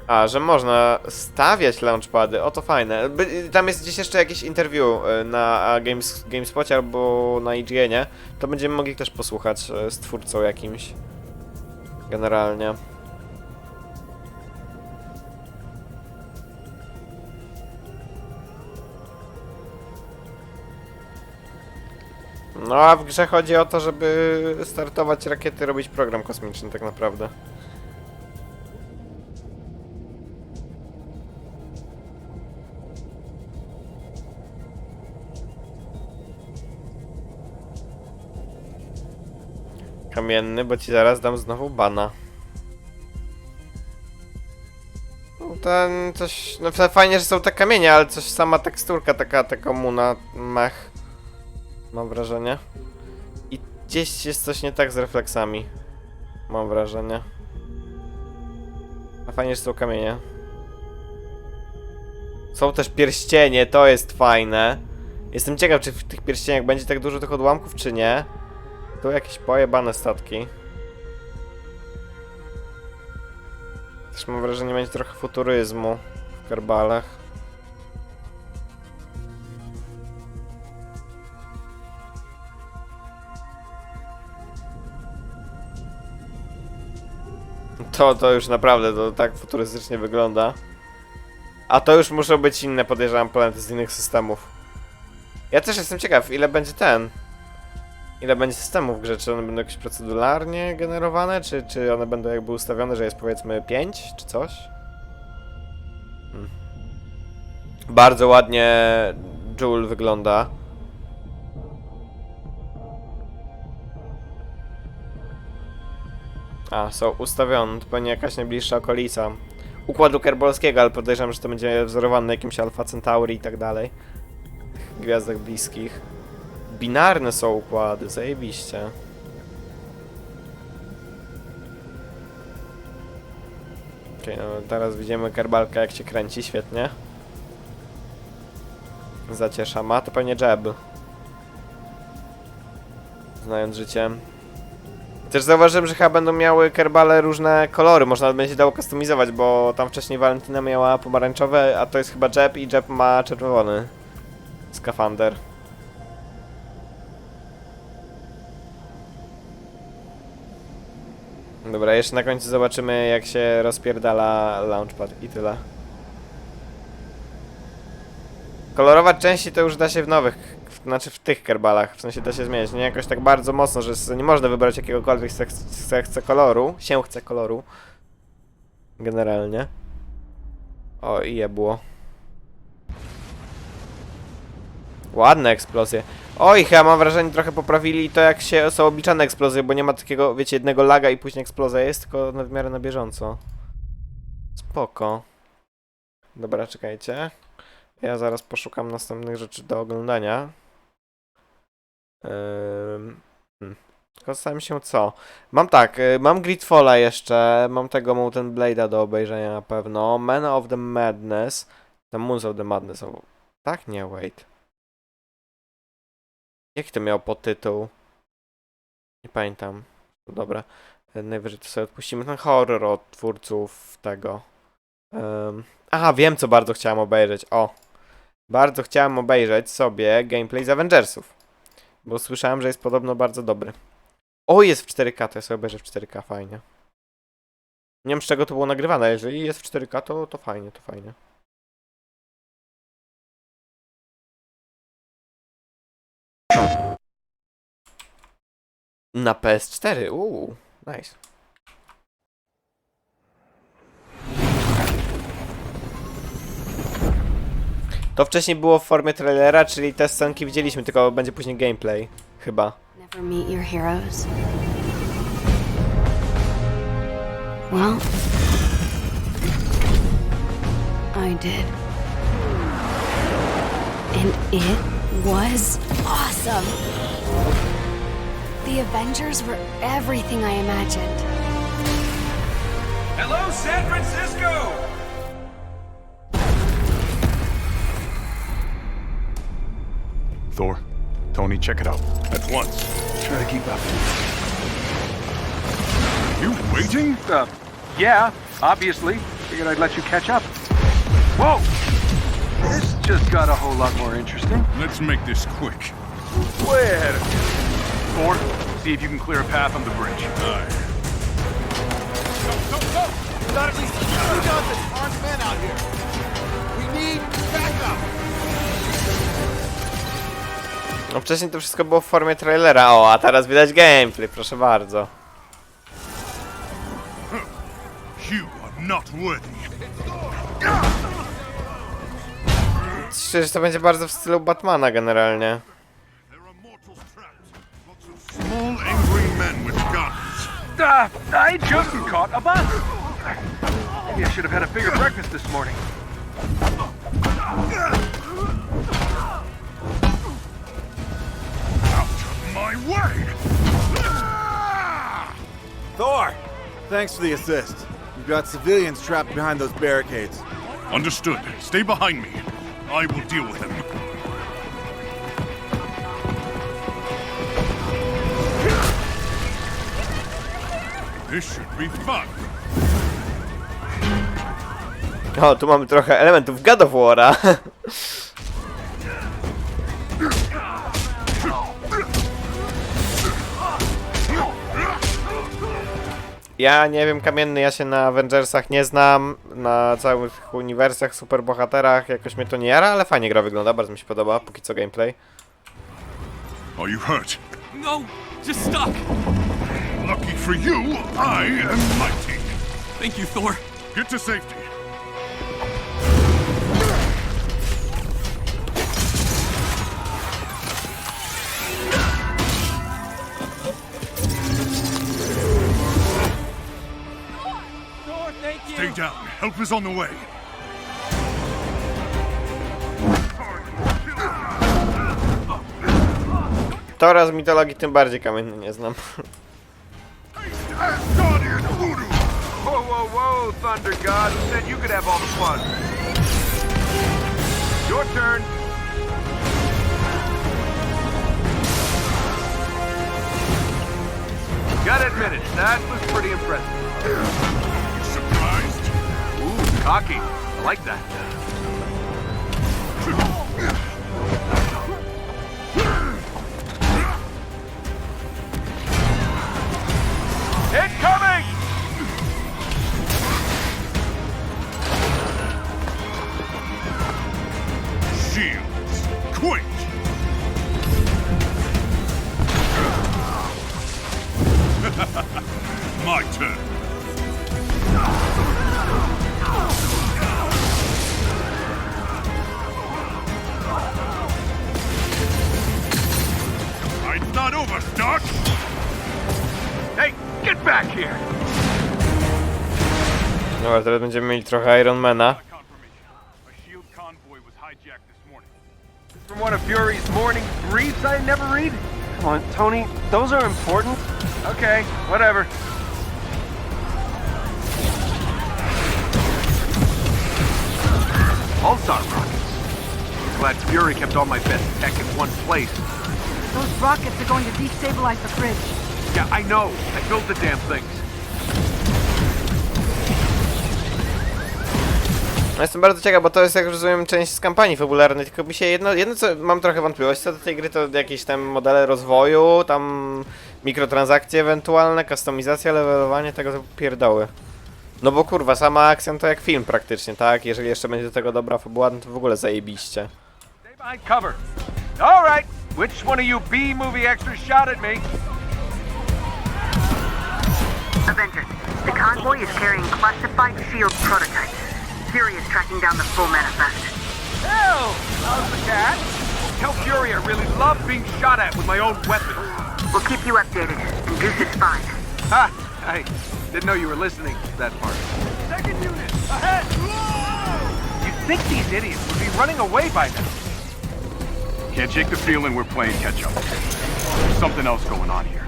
A, że można stawiać launchpady, o to fajne. Tam jest gdzieś jeszcze jakieś interview na GameSpocie albo na IGN-ie. To będziemy mogli też posłuchać z twórcą jakimś. Generalnie. No a w grze chodzi o to, żeby startować rakiety, robić program kosmiczny tak naprawdę. Kamienny, bo ci zaraz dam znowu bana. Ten coś... No fajnie, że są te kamienie, ale coś sama teksturka taka muna mech. Mam wrażenie. I gdzieś jest coś nie tak z refleksami. Mam wrażenie. A fajnie, że są kamienie. Są też pierścienie, to jest fajne. Jestem ciekaw, czy w tych pierścieniach będzie tak dużo tych odłamków, czy nie. Tu jakieś pojebane statki. Też mam wrażenie, będzie trochę futuryzmu w Kerbalach. To już naprawdę to tak futurystycznie wygląda. A to już muszą być inne, podejrzewam, planety z innych systemów. Ja też jestem ciekaw, ile będzie ile będzie systemów w grze, czy one będą jakieś proceduralnie generowane, czy one będą jakby ustawione, że jest powiedzmy 5, czy coś? Bardzo ładnie Joel wygląda. A, są ustawione, to pewnie jakaś najbliższa okolica układu kerbolskiego, ale podejrzewam, że to będzie wzorowane na jakimś Alpha Centauri i tak dalej. Gwiazdach bliskich. Binarne są układy, zajebiście. Okej, no teraz widzimy kerbalkę jak się kręci, świetnie. Zaciesza ma, to pewnie jab. Znając życie. Też zauważyłem, że chyba będą miały kerbale różne kolory, można będzie dało kustomizować, bo tam wcześniej Valentina miała pomarańczowe, a to jest chyba jab i jab ma czerwony skafander. Dobra, jeszcze na końcu zobaczymy jak się rozpierdala launchpad i tyle. Kolorować części to już da się w nowych, znaczy w tych kerbalach, w sensie da się zmieniać, nie jakoś tak bardzo mocno, że nie można wybrać jakiegokolwiek chce koloru. Generalnie. O, i jebło. Ładne eksplozje. Oj, chyba mam wrażenie, trochę poprawili to jak się są obliczane eksplozje, bo nie ma takiego, wiecie, jednego laga i później eksplozja jest, tylko w miarę na bieżąco. Spoko. Dobra, czekajcie. Ja zaraz poszukam następnych rzeczy do oglądania. Tylko zastanawiam się co. Mam tak, mam Gridfalla jeszcze, mam tego Mountain Blade'a do obejrzenia na pewno. Man of the Madness. The Moons of the Madness. Tak? Nie, wait. Jaki to miał podtytuł? Nie pamiętam. Dobra. Najwyżej to sobie odpuścimy. Ten horror od twórców tego. Aha, wiem co bardzo chciałem obejrzeć. O! Bardzo chciałem obejrzeć sobie gameplay z Avengersów. Bo słyszałem, że jest podobno bardzo dobry. O, jest w 4K, to ja sobie obejrzę w 4K, fajnie. Nie wiem z czego to było nagrywane, jeżeli jest w 4K, to fajnie, to fajnie. Na PS4, nice. To wcześniej było w formie trailera, czyli te scenki widzieliśmy, tylko będzie później gameplay, chyba. Never meet your heroes. Well, I did. And it was awesome. The Avengers were everything I imagined. Hello, San Francisco! Thor, Tony, check it out. At once. Try to keep up. You waiting? Yeah, obviously. Figured I'd let you catch up. Whoa! This just got a whole lot more interesting. Let's make this quick. Way ahead of you. Thor, see if you can clear a path on the bridge. Aye. Go! We got at least 2 dozen armed men out here. We need backup. No wcześniej to wszystko było w formie trailera, a teraz widać gameplay, proszę bardzo. You are not worthy. Szczerze, to będzie bardzo w stylu Batmana generalnie. Small, angry men with guns. I just caught a bus. Maybe I should have had a bigger breakfast this morning. Out of my way! Thor! Thanks for the assist. We've got civilians trapped behind those barricades. Understood. Stay behind me. I will deal with them. This should be fun. O, tu mamy trochę elementów God of War'a. Ja nie wiem, Kamienny, ja się na Avengersach nie znam, na całych uniwersach, superbohaterach, jakoś mnie to nie jara, ale fajnie gra wygląda, bardzo mi się podoba, póki co gameplay. Are you hurt? No, just stuck. Lucky for you, I am mighty. Thank you, Thor. Get to safety. Thor, thank you. Stay down. Help is on the way. Tora z mitologii tym bardziej, Kamienny, nie znam. Whoa, whoa, whoa, Thunder God. Who said you could have all the fun? Your turn. Gotta admit it, that was pretty impressive. Surprised? Ooh, cocky. I like that. Incoming! Shields, quick! My turn. Fight's not over, Stark! Hey, get back here! Dobra, teraz będziemy mieli trochę Ironmana. From one of Fury's morning briefs I never read? Come on, Tony, those are important. Okay, whatever. Pulsar rockets. Glad Fury kept all my best tech in one place. Those rockets are going to destabilize the bridge. Yeah, I know. I built the damn things. No jestem bardzo ciekaw, bo to jest, jak rozumiem, część z kampanii fabularnej, tylko mi się jedno co mam trochę wątpliwości co do tej gry, to jakieś tam modele rozwoju, tam mikrotransakcje ewentualne, kustomizacja, levelowanie, tego to pierdoły. No bo kurwa, sama akcja to jak film praktycznie, tak? Jeżeli jeszcze będzie do tego dobra fabuła, no to w ogóle zajebiście. Stay behind cover. All right. Which one of you B-movie extras shot at me? Avengers, the convoy is carrying classified SHIELD prototypes. Fury is tracking down the full manifest. Hell, how's the cat? Tell Fury I really love being shot at with my own weapons. We'll keep you updated, and Goose is fine. Ha! I didn't know you were listening to that part. Second unit, ahead! You'd think these idiots would be running away by now. Can't shake the feeling we're playing catch-up. There's something else going on here.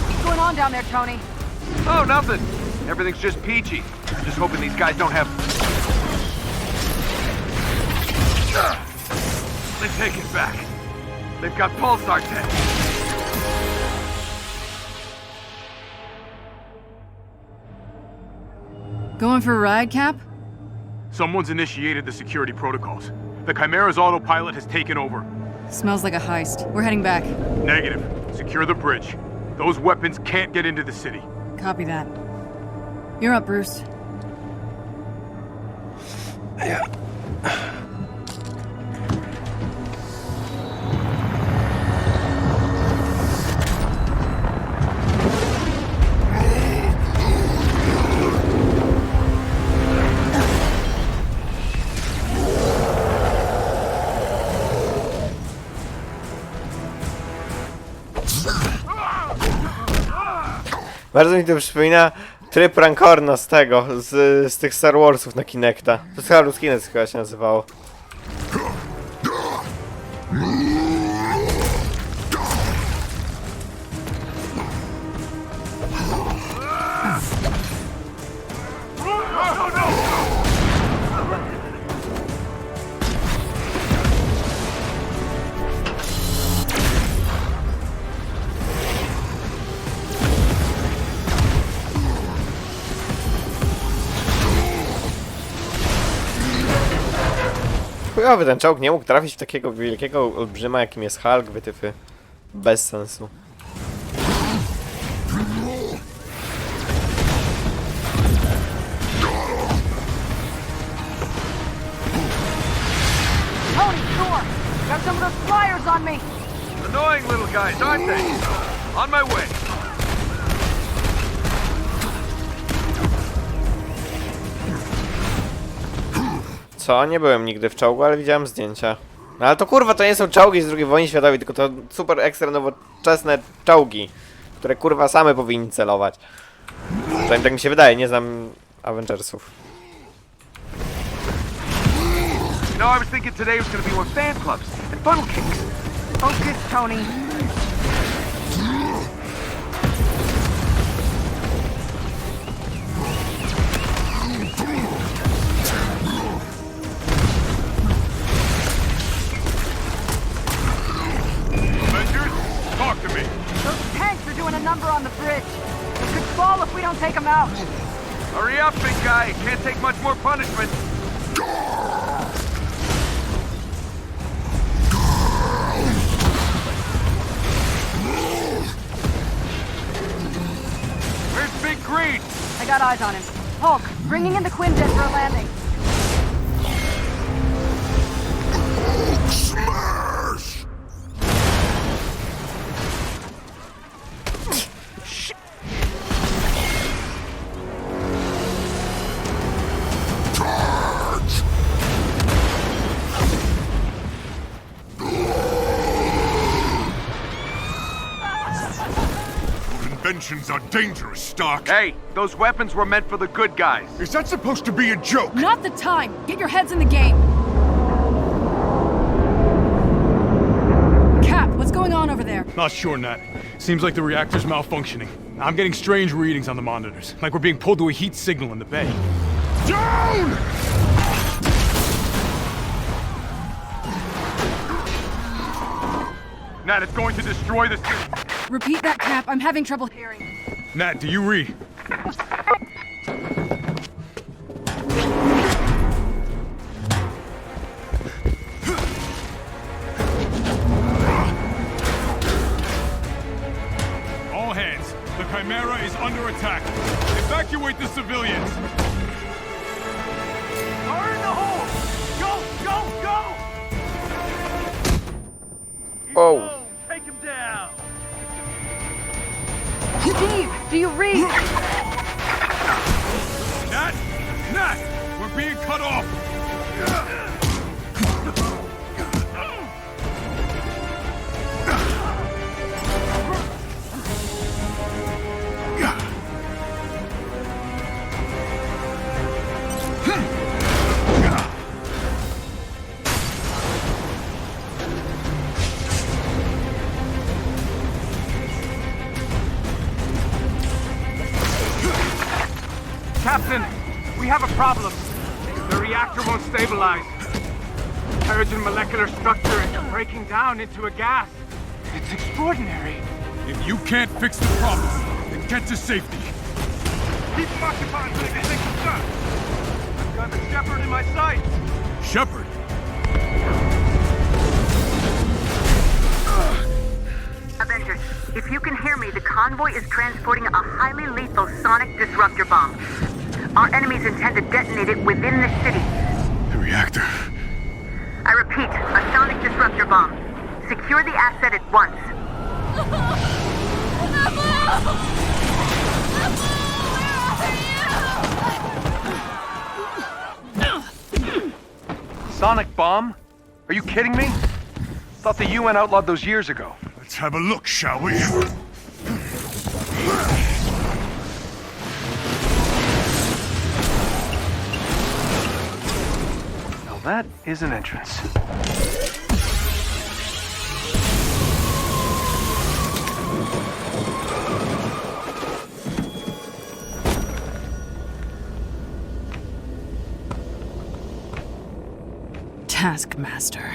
What's going on down there, Tony? Oh, nothing. Everything's just peachy. I'm just hoping these guys don't have... They take it back. They've got pulsar tech. Going for a ride, Cap? Someone's initiated the security protocols. The Chimera's autopilot has taken over. Smells like a heist. We're heading back. Negative. Secure the bridge. Those weapons can't get into the city. Copy that. You're up, Bruce. Bardzo mi to przypomina tryb Rancorna z tego, z tych Star Warsów na Kinecta. To Star Wars Kinect chyba się nazywało. chujowy ten czołg, nie mógł trafić w takiego wielkiego olbrzyma, jakim jest Hulk, wytyfy. Bez sensu. Tony, Thor! Got some of those flyers on me! Annoying little guys, aren't they? On my way. Co? Nie byłem nigdy w czołgu, ale widziałem zdjęcia. No ale to kurwa, to nie są czołgi z II wojny światowej, tylko to super ekstra nowoczesne czołgi, które kurwa same powinni celować. Przynajmniej tak mi się wydaje, nie znam Avengersów. You know, I was thinking today was gonna be more fan clubs and funnel cakes. Focus, Tony. Avengers, talk to me. Those tanks are doing a number on the bridge. We could fall if we don't take them out. Hurry up, big guy. Can't take much more punishment. Where's Big Green? I got eyes on him. Hulk, bringing in the Quinjet for a landing. Smash! Inventions are dangerous, Stark. Hey, those weapons were meant for the good guys. Is that supposed to be a joke? Not the time. Get your heads in the game. Cap, what's going on over there? Not sure, Nat. Seems like the reactor's malfunctioning. I'm getting strange readings on the monitors, like we're being pulled to a heat signal in the bay. Down! Nat, it's going to destroy the system. Repeat that, Cap. I'm having trouble hearing. Nat, do you read? All hands. The Chimera is under attack. Evacuate the civilians. Fire in the hole! Go, go, go! Oh. Take him down! Steve, do you read? Nat! Nat! We're being cut off! Captain, we have a problem. The reactor won't stabilize. Terrigen molecular structure is breaking down into a gas. It's extraordinary. If you can't fix the problem, then get to safety. Keep them occupied until they take the shot. I've got the Shepherd in my sight. Shepherd? Avengers, if you can hear me, the convoy is transporting a highly lethal sonic disruptor bomb. Our enemies intend to detonate it within the city. The reactor. I repeat, a sonic disruptor bomb. Secure the asset at once. Sonic bomb? Are you kidding me? Thought the UN outlawed those years ago. Let's have a look, shall we? Now that is an entrance. Taskmaster.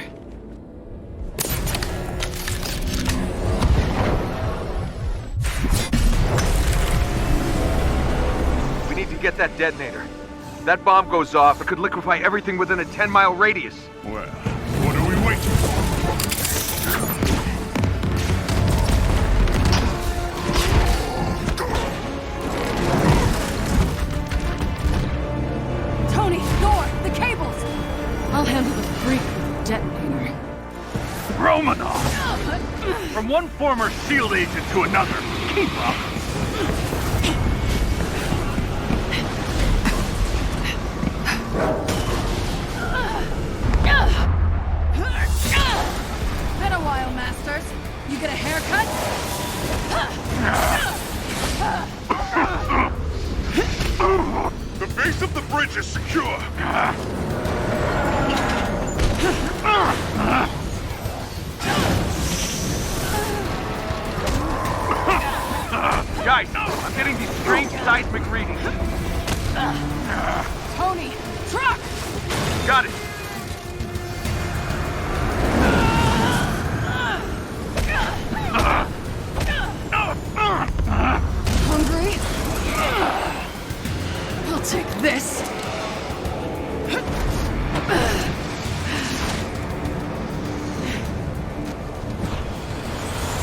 We need to get that detonator. That bomb goes off, it could liquefy everything within a 10-mile radius. Well, what are we waiting for? Tony, Thor, the cables! I'll handle the freak with the detonator. Romanov! From one former S.H.I.E.L.D. agent to another. Keep up. Been a while, Masters. You get a haircut? The base of the bridge is secure. Guys, I'm getting these strange seismic readings. Tony, truck! Got it. Hungry? I'll take this.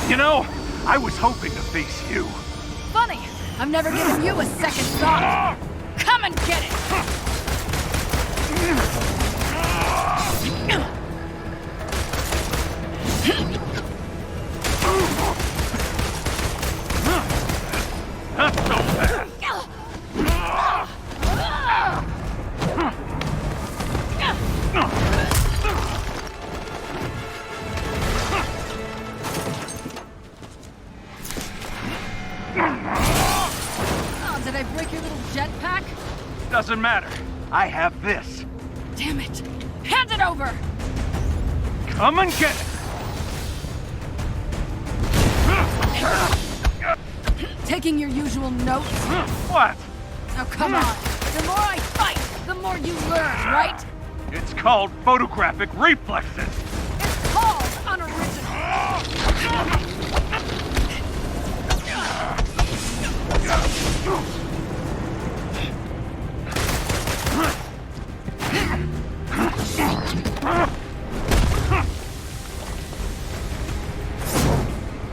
You know, I was hoping to face you. Funny, I've never given you a second thought. Come and get it! Not so fast. Oh, did I break your little jetpack? Doesn't matter. I have this. Damn it! Hand it over! Come and get it. Taking your usual notes? What? Oh, come on. The more I fight, the more you learn, right? It's called photographic reflexes. It's called unoriginal.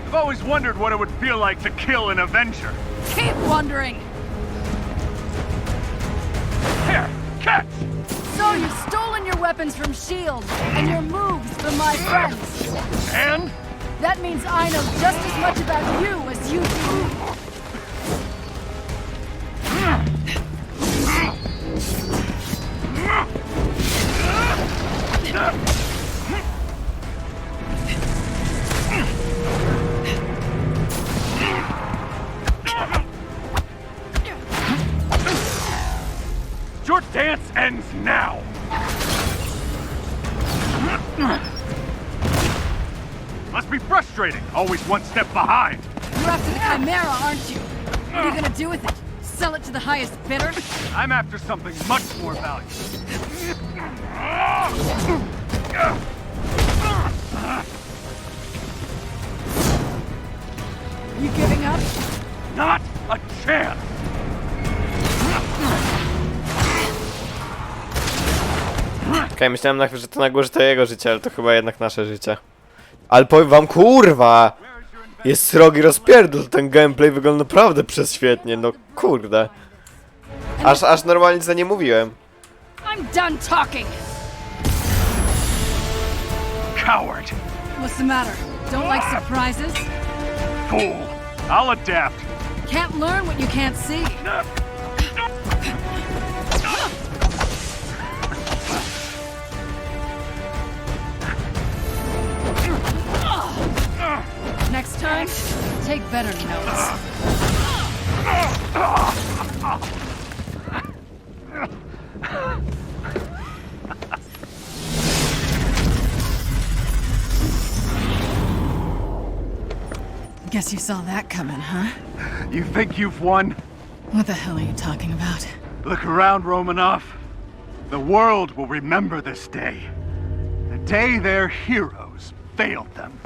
I've always wondered what it would feel like to kill an Avenger. Keep wondering. Here, catch! So you've stolen your weapons from S.H.I.E.L.D. and your moves from my friends. And? That means I know just as much about you as you do. Your dance ends now! Must be frustrating, always one step behind. You're after the Chimera, aren't you? What are you gonna do with it? Sell it to the highest bidder? I'm after something much more valuable. You giving up? Not a chance! Okej, myślałem na chwilę, że to na górze to jego życie, ale to chyba jednak nasze życie. Ale powiem wam, kurwa! Jest srogi rozpierdol, ten gameplay wygląda naprawdę prześwietnie, no kurde. Aż normalnie za nie mówiłem. I'm done talking! Coward! What's the matter? Don't like surprises? Fool! I'll adapt. Can't learn what you can't see. Next time, take better notes. Guess you saw that coming, huh? You think you've won? What the hell are you talking about? Look around, Romanov. The world will remember this day. The day their heroes failed them.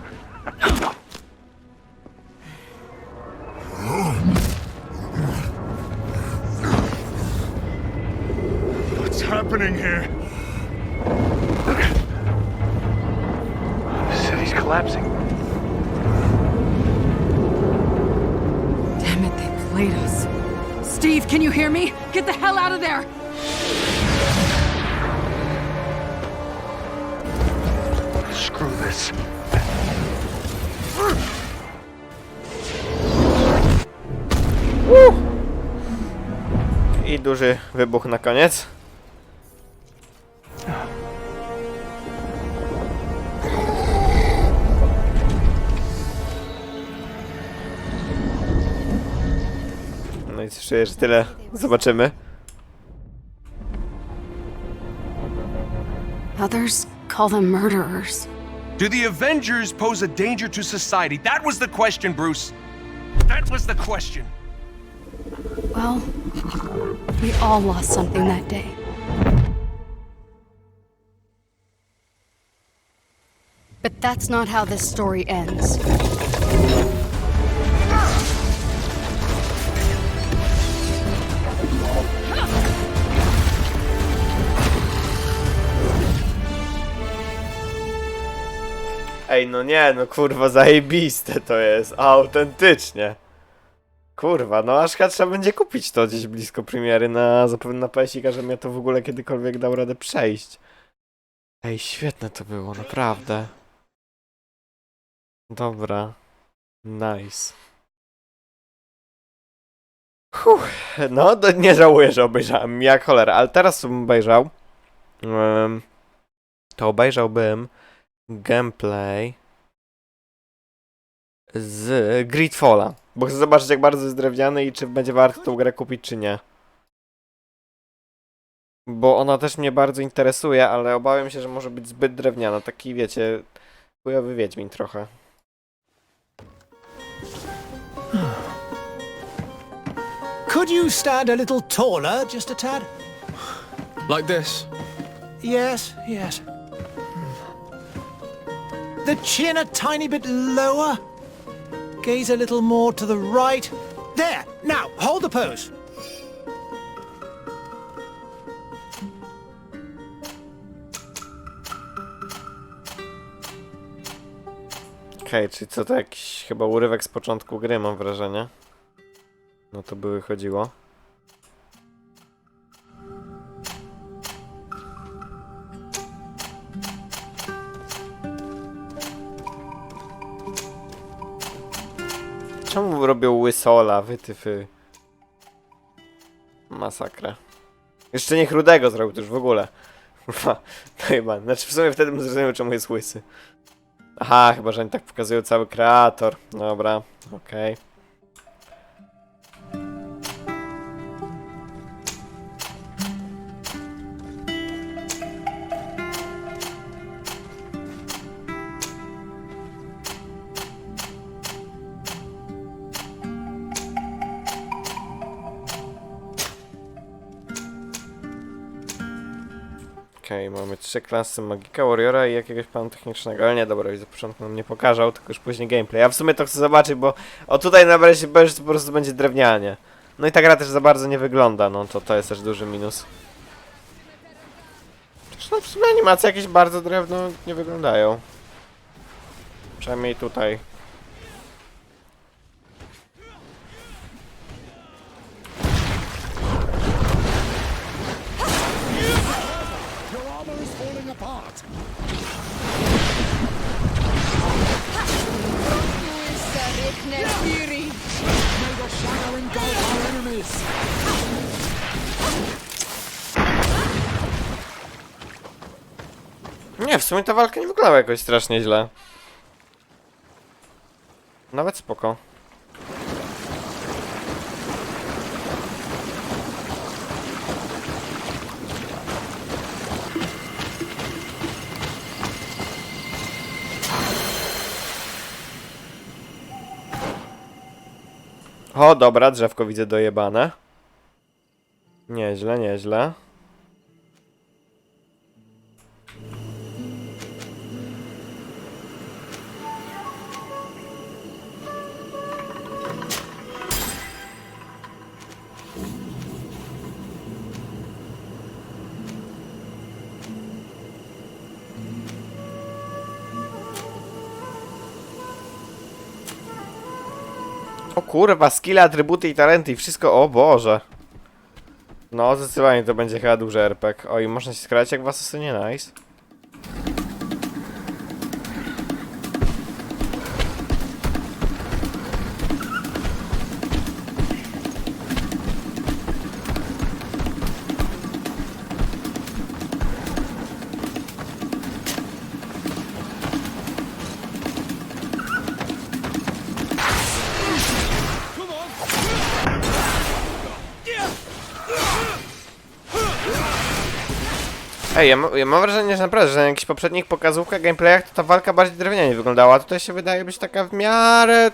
What's happening here? The city's collapsing. Damn it, they played us. Steve, can you hear me? Get the hell out of there! Screw this. I duży wybuch na koniec. No i czuję, że tyle. Zobaczymy. Others call them murderers. Do the Avengers pose a danger to society? That was the question, Bruce. That was the question. Well, we all lost something that day. But that's not how this story ends. Ej, no nie, no kurwa, zajebiste to jest, autentycznie. Kurwa, no aż trzeba będzie kupić to gdzieś blisko premiery, zapewne na PS-ika, żebym ja to w ogóle kiedykolwiek dał radę przejść. Ej, świetne to było, naprawdę. Dobra. Nice. No, nie żałuję, że obejrzałem, jak cholera, ale teraz co bym obejrzał, to obejrzałbym gameplay z Gridfalla, bo chcę zobaczyć, jak bardzo jest drewniany i czy będzie warto tą grę kupić, czy nie. Bo ona też mnie bardzo interesuje, ale obawiam się, że może być zbyt drewniana. Taki, wiecie, chujowy Wiedźmin trochę. Could you stand a little taller, just a tad? Like this? Yes, yes. The chin a tiny bit lower. Gaze a little more to the right. There! Now, hold the pose. Okej, czyli co to jakiś chyba urywek z początku gry, mam wrażenie. No to by wychodziło. Czemu robią łysola, wytyfy? Masakra. Jeszcze niech rudego zrobił to już w ogóle. Kurwa, to chyba. Znaczy w sumie wtedy bym zrozumiał, czemu jest łysy. Aha, chyba, że oni tak pokazują cały kreator. Dobra, okej. Okej, mamy 3 klasy Magika, Warriora i jakiegoś pana technicznego, ale nie, dobra, już za początku nam nie pokażał, tylko już później gameplay. Ja w sumie to chcę zobaczyć, bo o tutaj na się boję, że to po prostu będzie drewnianie. No i ta gra też za bardzo nie wygląda, no to jest też duży minus. Zresztą no, w sumie animacje jakieś bardzo drewno nie wyglądają. Przynajmniej tutaj. Nie, w sumie ta walka nie wyglądała jakoś strasznie źle. Nawet spoko. O, dobra, drzewko widzę dojebane. Nieźle, nieźle. O kurwa, skille, atrybuty i talenty i wszystko, o Boże. No, zdecydowanie to będzie chyba duży RPG. Oj, można się skrać jak w Assassinie, nice. Ej, ja mam wrażenie, że naprawdę, że na jakichś poprzednich pokazówkach, gameplayach to ta walka bardziej drewnianie wyglądała, a tutaj się wydaje być taka w miarę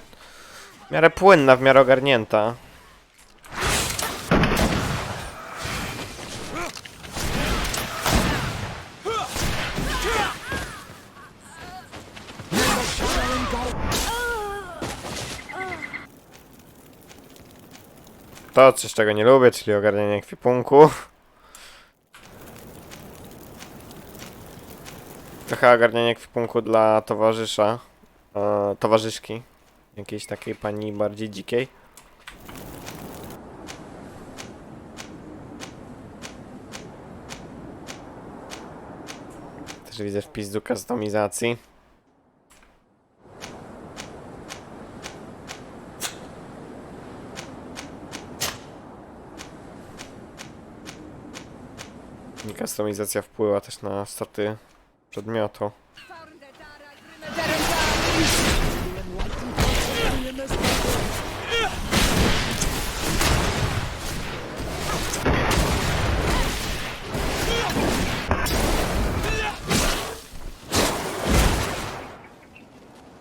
płynna, w miarę ogarnięta. To coś, czego nie lubię, czyli ogarnianie ekwipunku. Trochę ogarnianie ekwipunku dla towarzysza, towarzyszki, jakiejś takiej pani bardziej dzikiej. Też widzę wpis do kustomizacji. I kustomizacja wpływa też na staty przedmiotu.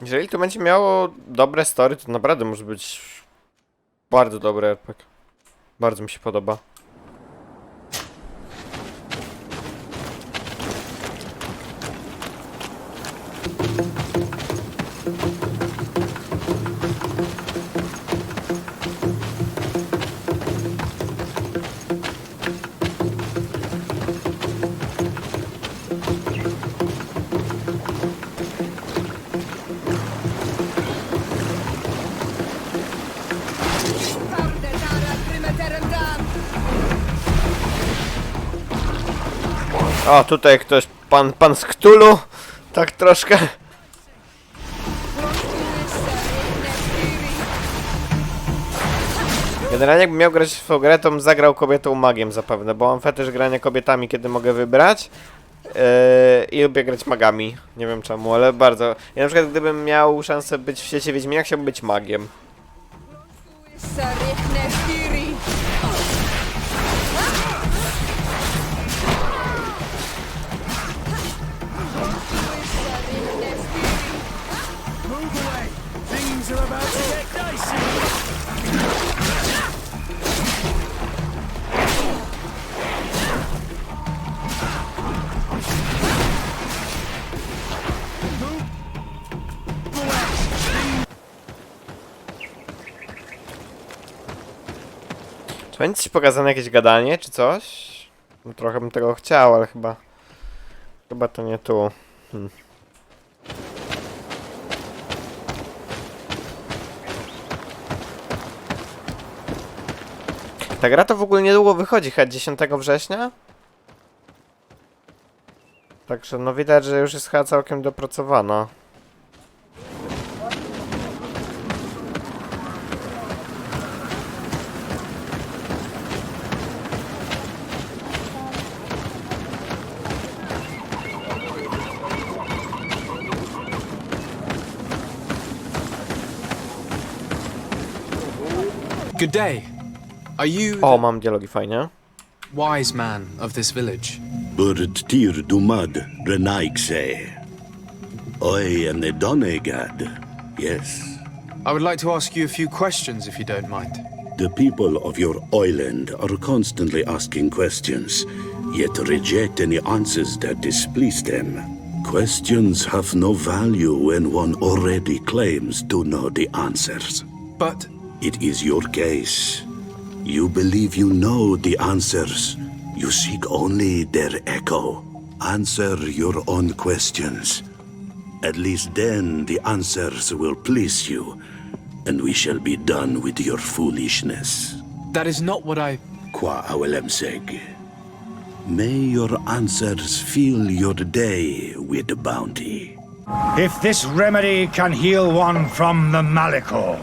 Jeżeli to będzie miało dobre story, to naprawdę może być bardzo dobry RPG. Bardzo mi się podoba. O, tutaj ktoś, pan z Cthulhu, tak troszkę. Generalnie jakbym miał grać w tą grę, to bym zagrał kobietą magiem zapewne, bo mam fetysz grania kobietami, kiedy mogę wybrać. I lubię grać magami, nie wiem czemu, ale bardzo. Ja na przykład gdybym miał szansę być w świecie Wiedźmina, chciałbym być magiem. Czy będzie ci pokazane jakieś gadanie, czy coś? No, trochę bym tego chciał, ale chyba to nie tu. Ta gra to w ogóle niedługo wychodzi, chyba 10 września? Także no widać, że już jest chyba całkiem dopracowana. Good day. Are you O, mam dialogi fajnie. wise man of this village? Burt tir dumad renaigse. I am the Donegad. Yes. I would like to ask you a few questions if you don't mind. The people of your island are constantly asking questions, yet reject any answers that displease them. Questions have no value when one already claims to know the answers. But it is your case. You believe you know the answers. You seek only their echo. Answer your own questions. At least then the answers will please you. and we shall be done with your foolishness. That is not what I... Qua awelemseg. May your answers fill your day with bounty. If this remedy can heal one from the Malichor,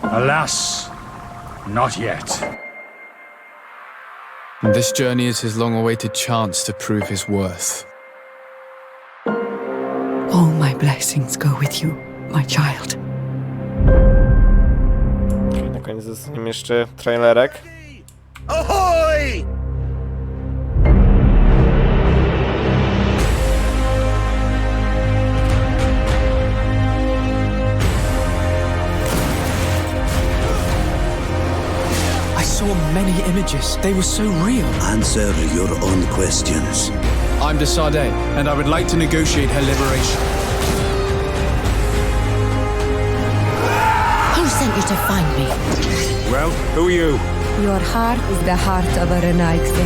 alas, not yet. This journey is his long-awaited chance to prove his worth. All my blessings go with you, my child. Na koniec zostaniemy jeszcze trailerek. Ahoy! I saw many images. They were so real. Answer your own questions. I'm de Sade, and I would like to negotiate her liberation. Who sent you to find me? Well, who are you? Your heart is the heart of a Renaigse.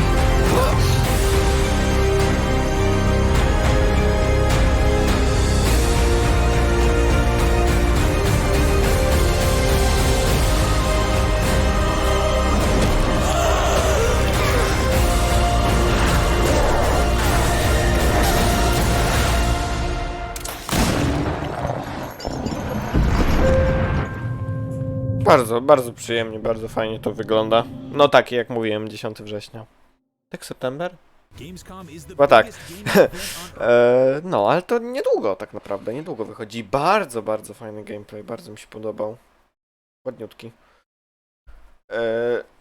Bardzo przyjemnie, bardzo fajnie to wygląda. No takie jak mówiłem, 10 września. Tak, september? Chyba tak. No, ale to niedługo tak naprawdę, niedługo wychodzi. Bardzo fajny gameplay, bardzo mi się podobał. Ładniutki.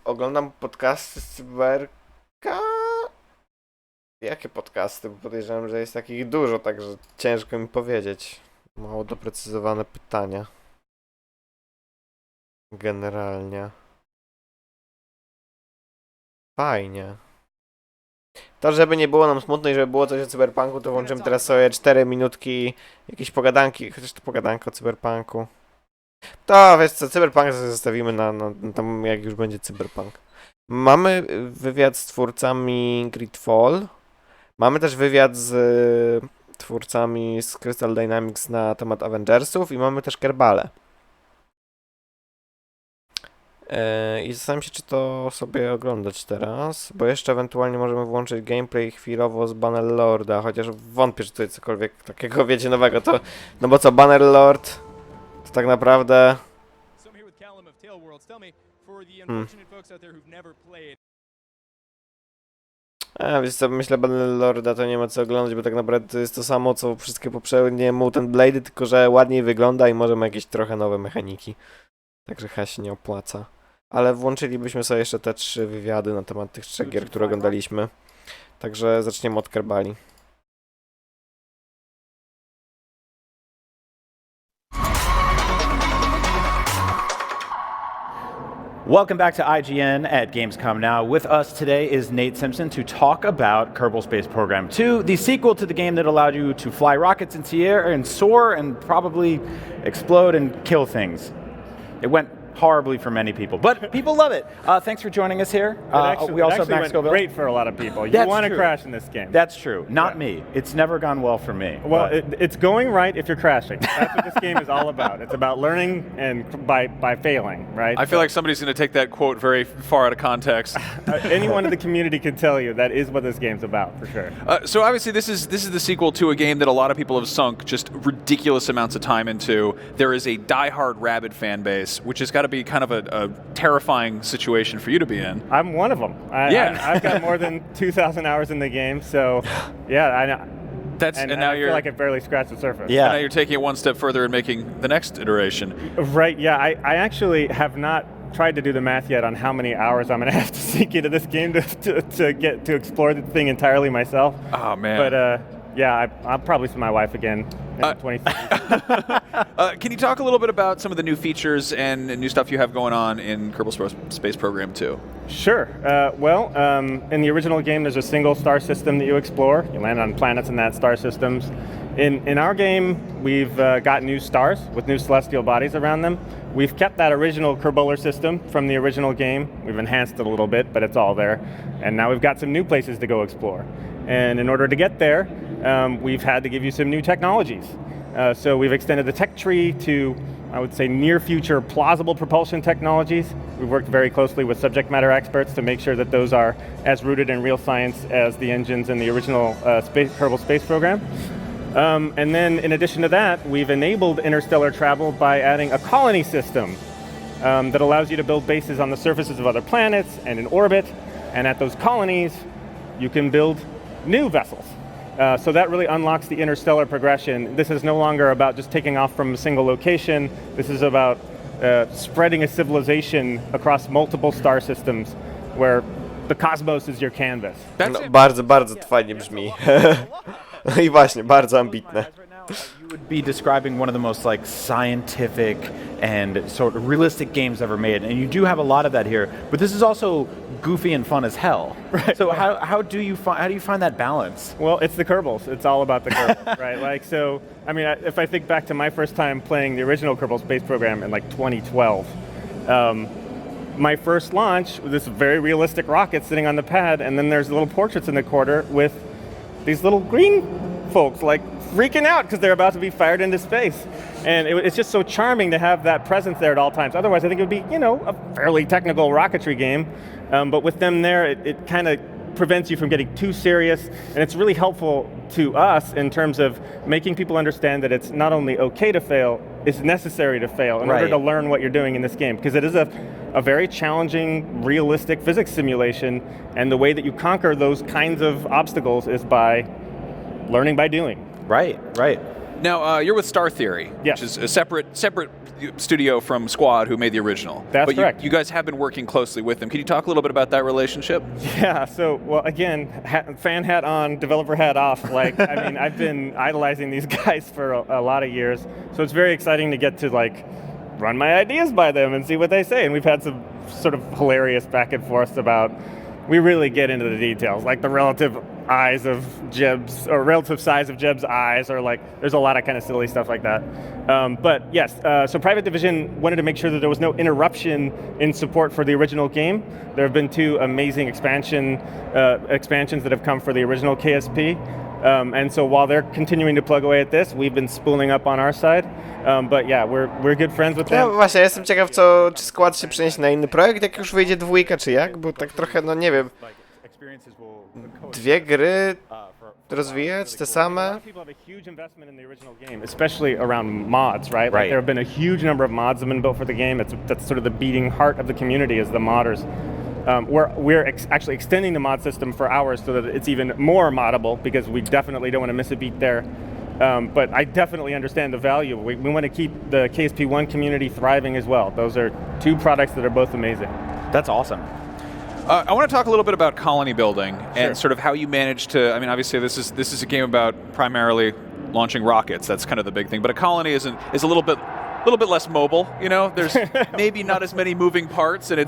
Oglądam podcasty z Cyberka. Jakie podcasty? Bo podejrzewam, że jest takich dużo, także ciężko mi powiedzieć. Mało doprecyzowane pytania. Generalnie. Fajnie. To, żeby nie było nam smutno i żeby było coś o cyberpunku, to włączymy teraz sobie 4 minutki jakieś pogadanki, chociaż to pogadanka o cyberpunku. To wiesz co, cyberpunk sobie zostawimy na tam jak już będzie cyberpunk. Mamy wywiad z twórcami Gridfall. Mamy też wywiad z twórcami z Crystal Dynamics na temat Avengersów i mamy też Kerbale. I zastanawiam się, czy to sobie oglądać teraz, bo jeszcze ewentualnie możemy włączyć gameplay chwilowo z Bannerlorda, chociaż wątpię, że tutaj cokolwiek takiego wiecie nowego, to... No bo co, Bannerlord to tak naprawdę... Wiesz co, myślę, Bannerlorda to nie ma co oglądać, bo tak naprawdę to jest to samo, co wszystkie poprzednie Mutant Blade'y, tylko że ładniej wygląda i może ma jakieś trochę nowe mechaniki. Także chyba się nie opłaca. Ale włączylibyśmy sobie jeszcze te 3 wywiady na temat tych 3 gier, które oglądaliśmy. Także zaczniemy od Kerbali. Welcome back to IGN at Gamescom Now. With us today is Nate Simpson to talk about Kerbal Space Program 2, the sequel to the game that allowed you to fly rockets into the air and soar and probably explode and kill things. It went horribly for many people, but people love it. Thanks for joining us here. We also have Max Scoville. Great for a lot of people. You want to crash in this game. That's true. Not me. It's never gone well for me. Well, it's going right if you're crashing. That's what this game is all about. It's about learning and by failing, right? I feel like somebody's going to take that quote very far out of context. Anyone in the community can tell you that is what this game's about, for sure. So obviously this is the sequel to a game that a lot of people have sunk just ridiculous amounts of time into. There is a diehard rabid fan base, which has got to be kind of a terrifying situation for you to be in. I'm one of them. I've got more than 2,000 hours in the game, so yeah, I know. And now I feel like it barely scratched the surface. Yeah. And now you're taking it one step further and making the next iteration. Right, yeah. I actually have not tried to do the math yet on how many hours I'm going to have to sink into this game to get to explore the thing entirely myself. Oh, man. But yeah, I'll probably see my wife again in 2030. Can you talk a little bit about some of the new features and new stuff you have going on in Kerbal Space Program 2? Sure. Well, in the original game, there's a single star system that you explore. You land on planets in that star systems. In our game, we've got new stars with new celestial bodies around them. We've kept that original Kerbular system from the original game. We've enhanced it a little bit, but it's all there. And now we've got some new places to go explore. And in order to get there, we've had to give you some new technologies. So we've extended the tech tree to I would say, near future plausible propulsion technologies. We've worked very closely with subject matter experts to make sure that those are as rooted in real science as the engines in the original Kerbal Space Program. And then in addition to that, we've enabled interstellar travel by adding a colony system that allows you to build bases on the surfaces of other planets and in orbit. And at those colonies, you can build new vessels. So that really unlocks the interstellar progression. This is no longer about just taking off from a single location. This is about spreading a civilization across multiple star systems where the cosmos is your canvas. No, bardzo, bardzo to fajnie brzmi. No i właśnie, bardzo ambitne. You would be describing one of the most like scientific and sort of realistic games ever made, and you do have a lot of that here. But this is also goofy and fun as hell. Right. So how do you find that balance? Well, it's the Kerbals. It's all about the Kerbals, right? Like, so I mean, if I think back to my first time playing the original Kerbal Space Program in like 2012. My first launch was this very realistic rocket sitting on the pad, and then there's little portraits in the corner with these little green folks like freaking out because they're about to be fired into space. And it's just so charming to have that presence there at all times. Otherwise, I think it would be, you know, a fairly technical rocketry game. But with them there, it kind of prevents you from getting too serious. And it's really helpful to us in terms of making people understand that it's not only okay to fail, it's necessary to fail in order to learn what you're doing in this game. Because it is a very challenging, realistic physics simulation. And the way that you conquer those kinds of obstacles is by learning by doing. Right, right. Now, you're with Star Theory, which is a separate studio from Squad, who made the original. That's correct. You guys have been working closely with them. Can you talk a little bit about that relationship? Yeah, so, well, again, fan hat on, developer hat off. Like, I mean, I've been idolizing these guys for a lot of years, so it's very exciting to get to, like, run my ideas by them and see what they say. And we've had some sort of hilarious back and forth about, we really get into the details, like the relative eyes of Jeb's, or relative size of Jeb's eyes, or like, there's a lot of kind of silly stuff like that. But yes, so Private Division wanted to make sure that there was no interruption in support for the original game. There have been 2 amazing expansions that have come for the original KSP. And so while they're continuing to plug away at this, we've been spooling up on our side. But yeah, we're good friends with them. No właśnie, jestem ciekaw, czy skład się przeniesie na inny projekt, jak już wyjdzie 2, czy jak? Bo tak trochę, no nie wiem, 2 gry rozwijać, te same. People have a huge investment in the original game, especially around mods, right? Like there have been a huge number of mods that have been built for the game. That's sort of the beating heart of the community is the modders. We're actually extending the mod system for hours so that it's even more moddable, because we definitely don't want to miss a beat there. But I definitely understand the value. We want to keep the KSP1 community thriving as well. Those are 2 products that are both amazing. That's awesome. I want to talk a little bit about colony building and sort of how you manage to. I mean, obviously, this is a game about primarily launching rockets. That's kind of the big thing. But a colony is a little bit less mobile. You know, there's maybe not as many moving parts, and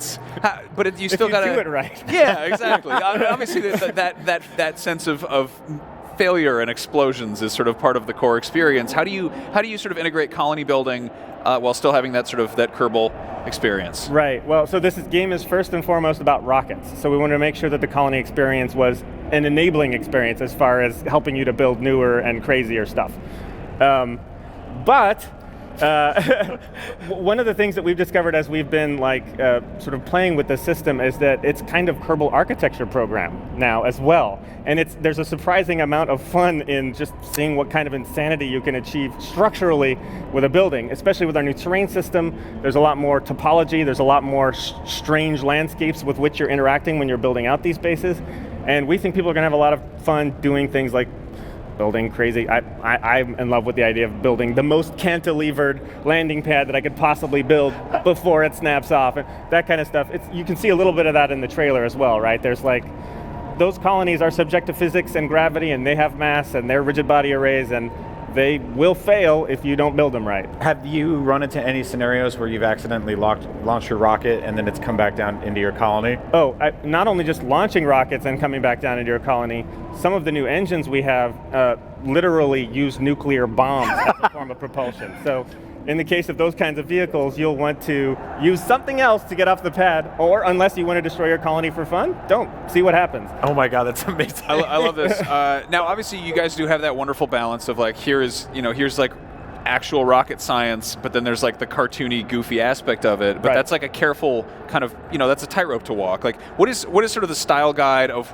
you still got to do it right. Yeah, exactly. Obviously, that sense of failure and explosions is sort of part of the core experience. How do you sort of integrate colony building while still having that sort of Kerbal experience? Right. Well, so this game is first and foremost about rockets. So we wanted to make sure that the colony experience was an enabling experience as far as helping you to build newer and crazier stuff. But one of the things that we've discovered as we've been sort of playing with the system is that it's kind of Kerbal architecture program now as well. And there's a surprising amount of fun in just seeing what kind of insanity you can achieve structurally with a building, especially with our new terrain system. There's a lot more topology, there's a lot more strange landscapes with which you're interacting when you're building out these bases. And we think people are going to have a lot of fun doing things like building crazy. I'm in love with the idea of building the most cantilevered landing pad that I could possibly build before it snaps off, and that kind of stuff. You can see a little bit of that in the trailer as well, right? There's those colonies are subject to physics and gravity, and they have mass, and they're rigid body arrays, and they will fail if you don't build them right. Have you run into any scenarios where you've accidentally launched your rocket and then it's come back down into your colony? Oh, not only just launching rockets and coming back down into your colony, some of the new engines we have literally use nuclear bombs as a form of propulsion. So in the case of those kinds of vehicles, you'll want to use something else to get off the pad, or unless you want to destroy your colony for fun, don't. See what happens. Oh my God, that's amazing. I love this. Now, obviously, you guys do have that wonderful balance of here's actual rocket science, but then there's like the cartoony, goofy aspect of it. But that's like a careful kind of, that's a tightrope to walk. Like, what is sort of the style guide of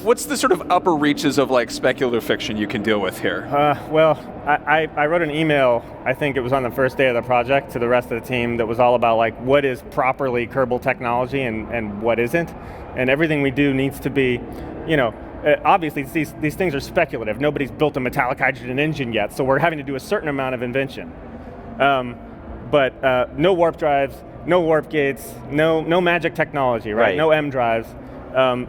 what's the sort of upper reaches of like speculative fiction you can deal with here? Well, I wrote an email, I think it was on the first day of the project, to the rest of the team that was all about like what is properly Kerbal technology and what isn't. And everything we do needs to be, obviously these things are speculative. Nobody's built a metallic hydrogen engine yet, so we're having to do a certain amount of invention. But no warp drives, no warp gates, no magic technology, right? No M drives.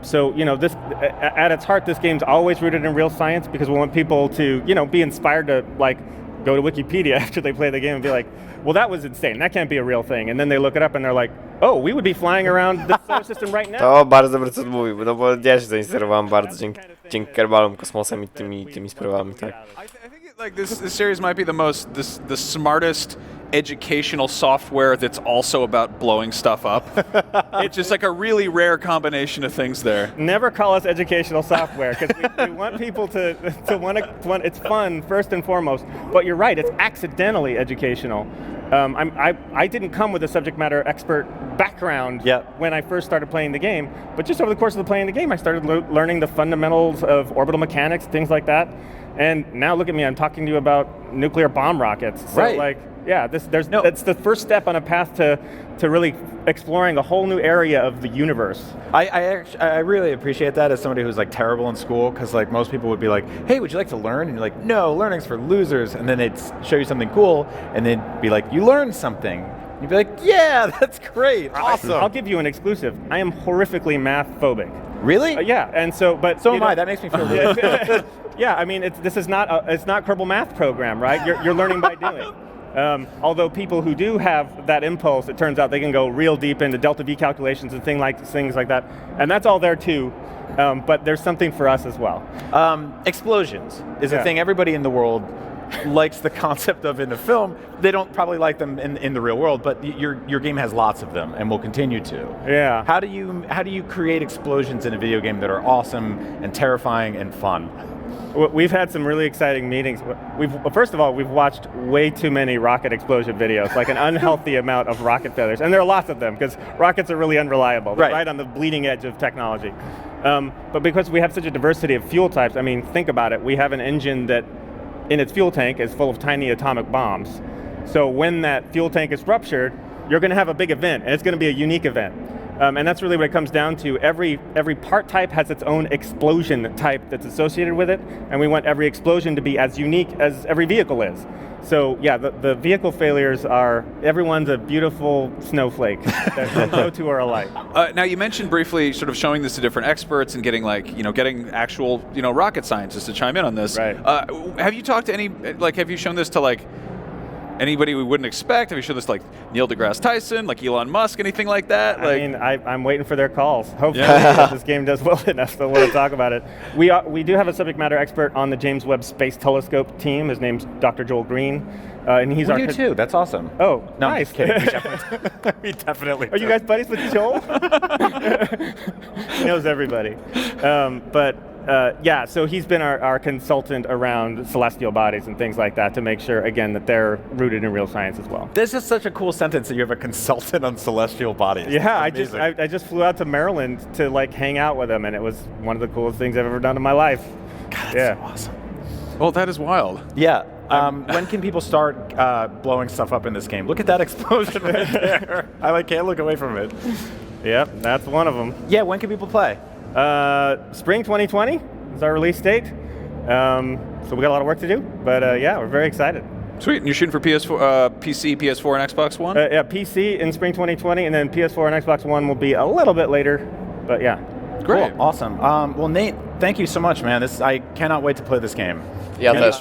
So, this at its heart, this game's always rooted in real science because we want people to, be inspired to, like, go to Wikipedia after they play the game and be like, well, that was insane. That can't be a real thing. And then they look it up and they're like, oh, we would be flying around the solar system right now. To bardzo dobry co mówił, no bo ja się zainspirowałem bardzo dzięki Kerbalom, kosmosem i tymi sprawami, tak. Like this series might be the smartest educational software that's also about blowing stuff up. It's just like a really rare combination of things there. Never call us educational software because we want people to want to. It's fun first and foremost, but you're right. It's accidentally educational. I didn't come with a subject matter expert background when I first started playing the game, but just over the course of playing the game, I started learning the fundamentals of orbital mechanics, things like that. And now look at me, I'm talking to you about nuclear bomb rockets. So that's the first step on a path to really exploring a whole new area of the universe. I really appreciate that as somebody who's like terrible in school, because like most people would be like, hey, would you like to learn? And you're like, no, learning's for losers. And then they'd show you something cool, and they'd be like, you learned something. You'd be like, yeah, that's great, awesome. I'll give you an exclusive. I am horrifically math phobic. Really? Yeah, and so am I. That makes me feel really good. Yeah, I mean, it's not Kerbal math program, right? You're learning by doing. Although people who do have that impulse, it turns out they can go real deep into delta V calculations and things like that, and that's all there too. But there's something for us as well. Explosions is a thing everybody in the world likes the concept of in the film. They don't probably like them in the real world, but your game has lots of them and will continue to. Yeah. How do you create explosions in a video game that are awesome and terrifying and fun? We've had some really exciting meetings. First of all, we've watched way too many rocket explosion videos, like an unhealthy amount of rocket failures. And there are lots of them, because rockets are really unreliable. They're right on the bleeding edge of technology. But because we have such a diversity of fuel types, I mean, think about it. We have an engine that, in its fuel tank, is full of tiny atomic bombs. So when that fuel tank is ruptured, you're going to have a big event, and it's going to be a unique event. And that's really what it comes down to. Every part type has its own explosion type that's associated with it, and we want every explosion to be as unique as every vehicle is. So yeah, the vehicle failures are, everyone's a beautiful snowflake that no two are alike. Now you mentioned briefly sort of showing this to different experts and getting getting actual rocket scientists to chime in on this. Right. Have you talked to have you shown this to anybody we wouldn't expect? Have you shown this to Neil deGrasse Tyson, Elon Musk, anything like that? I mean, I'm waiting for their calls. Hopefully this game does well enough that we'll talk about it. We do have a subject matter expert on the James Webb Space Telescope team. His name's Dr. Joel Green. And he's we do too. That's awesome. Oh, no, nice. I'm just kidding. We definitely Are you guys buddies with Joel? He knows everybody. Yeah, so he's been our consultant around celestial bodies and things like that to make sure, again, that they're rooted in real science as well. This is such a cool sentence that you have a consultant on celestial bodies. Yeah, I just flew out to Maryland to hang out with him, and it was one of the coolest things I've ever done in my life. God, that's so awesome. Well, that is wild. Yeah. When can people start blowing stuff up in this game? Look at that explosion right there. I can't look away from it. Yep, that's one of them. Yeah, when can people play? Spring 2020 is our release date. So we got a lot of work to do, but yeah, we're very excited. Sweet, and you're shooting for PS4, PC, PS4, and Xbox One? Yeah, PC in spring 2020, and then PS4 and Xbox One will be a little bit later, but yeah. Great. Cool. Awesome. Well, Nate, thank you so much, man. I cannot wait to play this game. Yeah,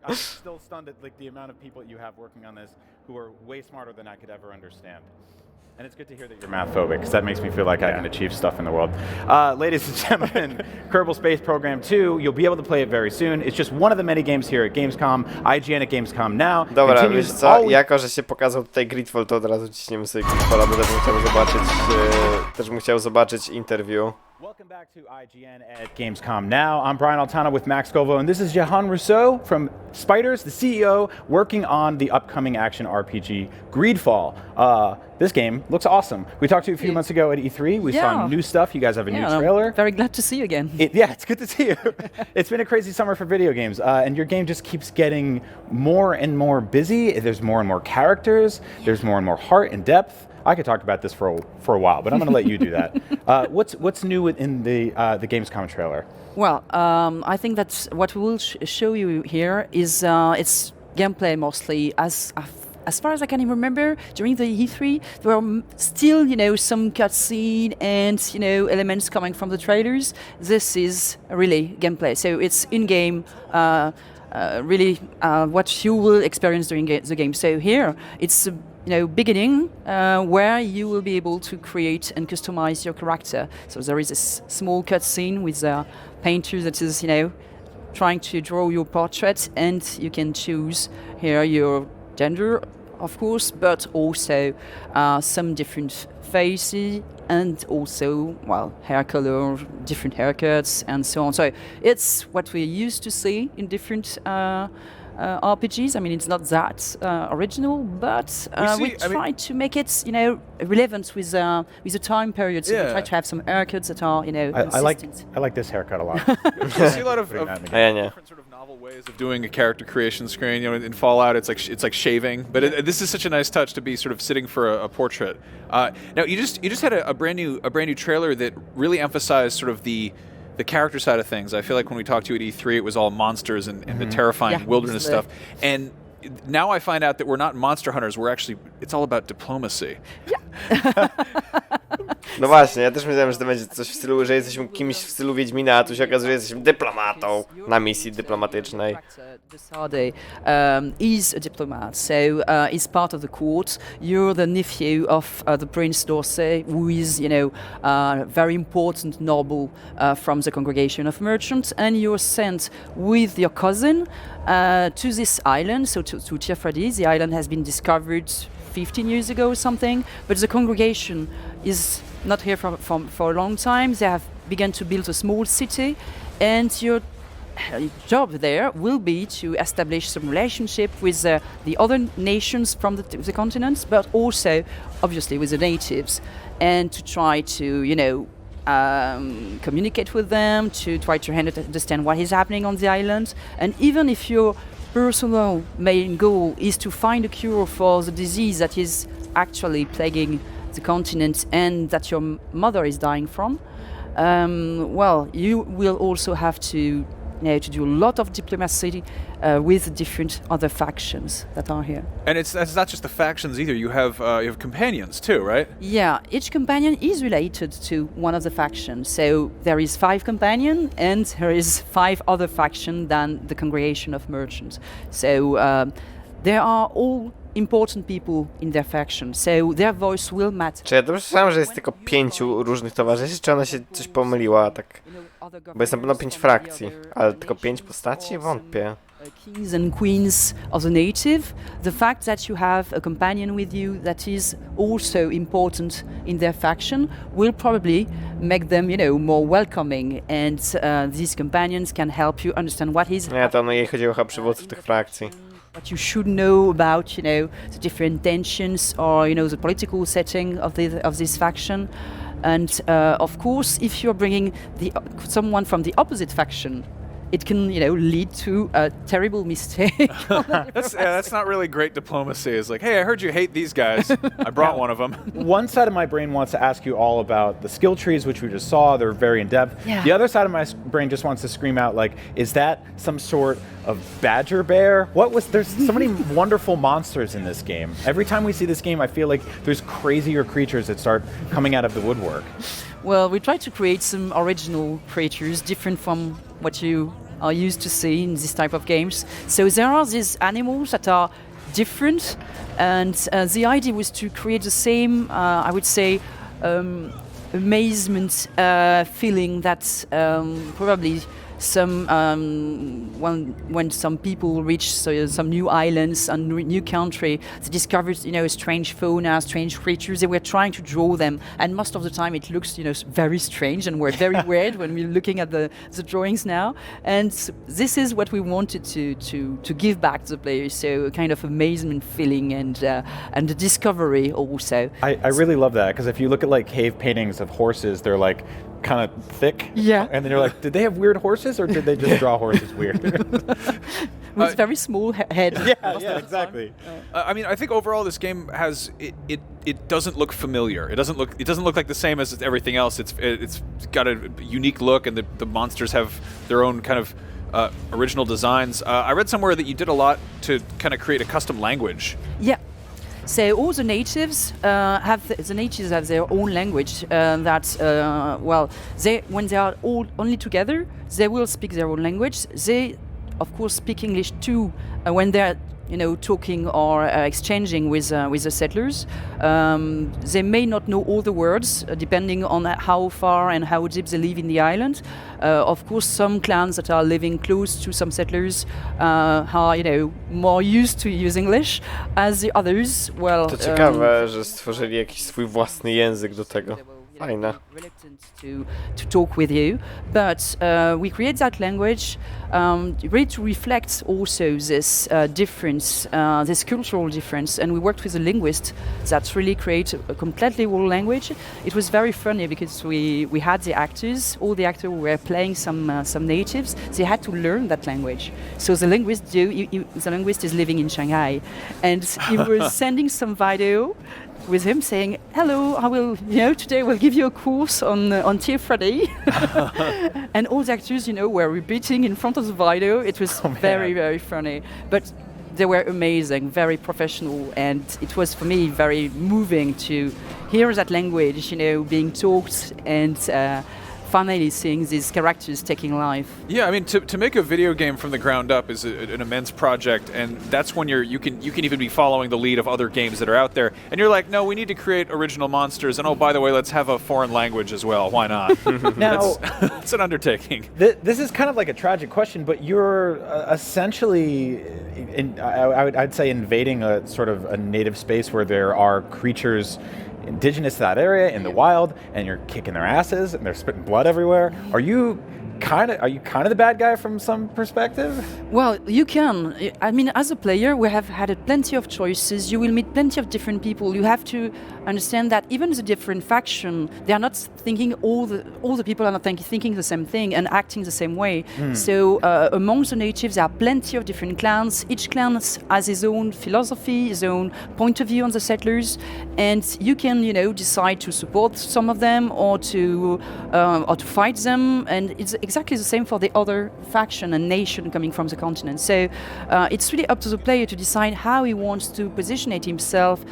I'm still stunned at the amount of people you have working on this who are way smarter than I could ever understand. And it's good to hear that you're math-phobic, because that makes me feel like I can achieve stuff in the world. Ladies and gentlemen, Kerbal Space Program 2, you'll be able to play it very soon. It's just one of the many games here at Gamescom. IGN at Gamescom now. Dobra, wiesz co, jako że się pokazał tutaj Gridfall, to od razu ciśniemy sobie Gridfalla, bo też bym chciał zobaczyć interview. Welcome back to IGN at Gamescom now. I'm Brian Altano with Max Scoville, and this is Jehan Rousseau from Spiders, the CEO, working on the upcoming action RPG Greedfall. This game looks awesome. We talked to you a few months ago at E3. We saw new stuff. You guys have a new trailer. I'm very glad to see you again. It's good to see you. It's been a crazy summer for video games, and your game just keeps getting more and more busy. There's more and more characters. There's more and more heart and depth. I could talk about this for a while, but I'm going to let you do that. What's new in the Gamescom trailer? Well, I think that what we will show you here is it's gameplay mostly. As far as I can remember, during the E3, there were still, some cutscene and, elements coming from the trailers. This is really gameplay. So it's in-game, really what you will experience during the game. So here, it's beginning where you will be able to create and customize your character. So there is a small cutscene with a painter that is, trying to draw your portrait, and you can choose here your gender, of course, but also some different faces and also, hair color, different haircuts, and so on. So it's what we're used to see in different RPGs. I mean, it's not that original, but we try to make it, relevant with the time period. So we try to have some haircuts that are, consistent. I like this haircut a lot. You see a lot of different sort of novel ways of doing a character creation screen. In Fallout, it's like shaving, but this is such a nice touch to be sort of sitting for a portrait. Now you just had a brand new trailer that really emphasized sort of the character side of things. I feel like when we talked to you at E3, it was all monsters and the terrifying wilderness stuff. And now I find out that we're not monster hunters. It's all about diplomacy. No właśnie, ja też myślałem, że to będzie coś w stylu, że jesteśmy kimś w stylu Wiedźmina, a tu się okazuje, że jesteśmy dyplomatą na misji dyplomatycznej. Desade is a diplomat, so he's part of the court. You're the nephew of the Prince d'Orsay, who is, very important noble from the congregation of merchants, and you're sent with your cousin to this island, so to Tiafradi. The island has been discovered 15 years ago or something, but the congregation is not here for a long time. They have begun to build a small city, and your job there will be to establish some relationship with the other nations from the continent, but also obviously with the natives, and to try to communicate with them, to try to understand what is happening on the island. And even if your personal main goal is to find a cure for the disease that is actually plaguing the continent and that your mother is dying from, you will also have to do a lot of diplomacy with different other factions that are here. And it's not just the factions either. You have companions too, right? Yeah, each companion is related to one of the factions. So there is 5 companions, and there is 5 other factions than the congregation of merchants. So there are all important people in their faction, so their voice will matter. Czy ja dobrze słyszałem, że jest tylko 5 różnych towarzyszy, czy ona się coś pomyliła, tak? Bo jest na pewno 5 frakcji, ale tylko 5 postaci? Wątpię. Kings and queens of the native, the fact that you have a companion with you that is also important in their faction will probably make them, more welcoming, and these companions can help you understand what is. Nie, to ono jej chodziło o przywódców tych frakcji. What you should know about, the different tensions or, the political setting of this faction. And of course, if you're bringing someone from the opposite faction, it can, lead to a terrible mistake. That's not really great diplomacy. It's like, hey, I heard you hate these guys. I brought one of them. One side of my brain wants to ask you all about the skill trees, which we just saw. They're very in-depth. Yeah. The other side of my brain just wants to scream out, like, is that some sort of badger bear? There's so many wonderful monsters in this game. Every time we see this game, I feel like there's crazier creatures that start coming out of the woodwork. Well, we try to create some original creatures, different from what you are used to see in this type of games. So there are these animals that are different. And the idea was to create the same, I would say, amazement feeling that probably some when some people reach some new islands and new country, they discovered strange fauna, strange creatures. They were trying to draw them, and most of the time it looks very strange, and we're very weird when we're looking at the drawings now. And this is what we wanted to give back to the players, so a kind of amazement feeling and the discovery also. I really love that, because if you look at like cave paintings of horses, they're like kind of thick. Yeah. And then you're like, did they have weird horses, or did they just draw horses weird? With very small head. Yeah, exactly. I mean, I think overall this game has it doesn't look familiar. It doesn't look like the same as everything else. It's got a unique look, and the monsters have their own kind of original designs. I read somewhere that you did a lot to kind of create a custom language. Yeah. So all the natives have their own language. When they are all only together, they will speak their own language. They, of course, speak English too when they are talking or exchanging with the settlers. They may not know all the words, depending on how far and how deep they live in the island. Of course, some clans that are living close to some settlers are, more used to use English, as the others, well... To ciekawe, że stworzyli jakiś swój własny język do tego. Fajne. Reluctant to talk with you, but we create that language really to reflect also this difference, this cultural difference, and we worked with a linguist that really create a completely whole language. It was very funny because we had the actors, all the actors were playing some natives. They had to learn that language. So the linguist is living in Shanghai, and he was sending some video with him saying, "Hello, I will, today we'll give you a course on Friday." And all the actors, were repeating in front of the video. It was very, very funny. But they were amazing, very professional, and it was for me very moving to hear that language, being talked and finally seeing these characters taking life. Yeah, I mean, to make a video game from the ground up is an immense project, and that's when you can even be following the lead of other games that are out there, and you're like, no, we need to create original monsters, and oh, by the way, let's have a foreign language as well. Why not? Now, it's an undertaking. This is kind of like a tragic question, but you're essentially, I'd say, invading a sort of a native space where there are creatures indigenous to that area in the wild, and you're kicking their asses and they're spitting blood everywhere. Are you kind of the bad guy from some perspective? Well, you can. I mean, as a player, we have had plenty of choices. You will meet plenty of different people. You have to understand that even the different faction, they are not thinking all the people are not thinking the same thing and acting the same way. So amongst the natives, there are plenty of different clans. Each clan has his own philosophy, his own point of view on the settlers, and you can, decide to support some of them or to fight them, and it's exactly the same for the other faction and nation coming from the continent. So it's really up to the player to decide how he wants to positionate himself,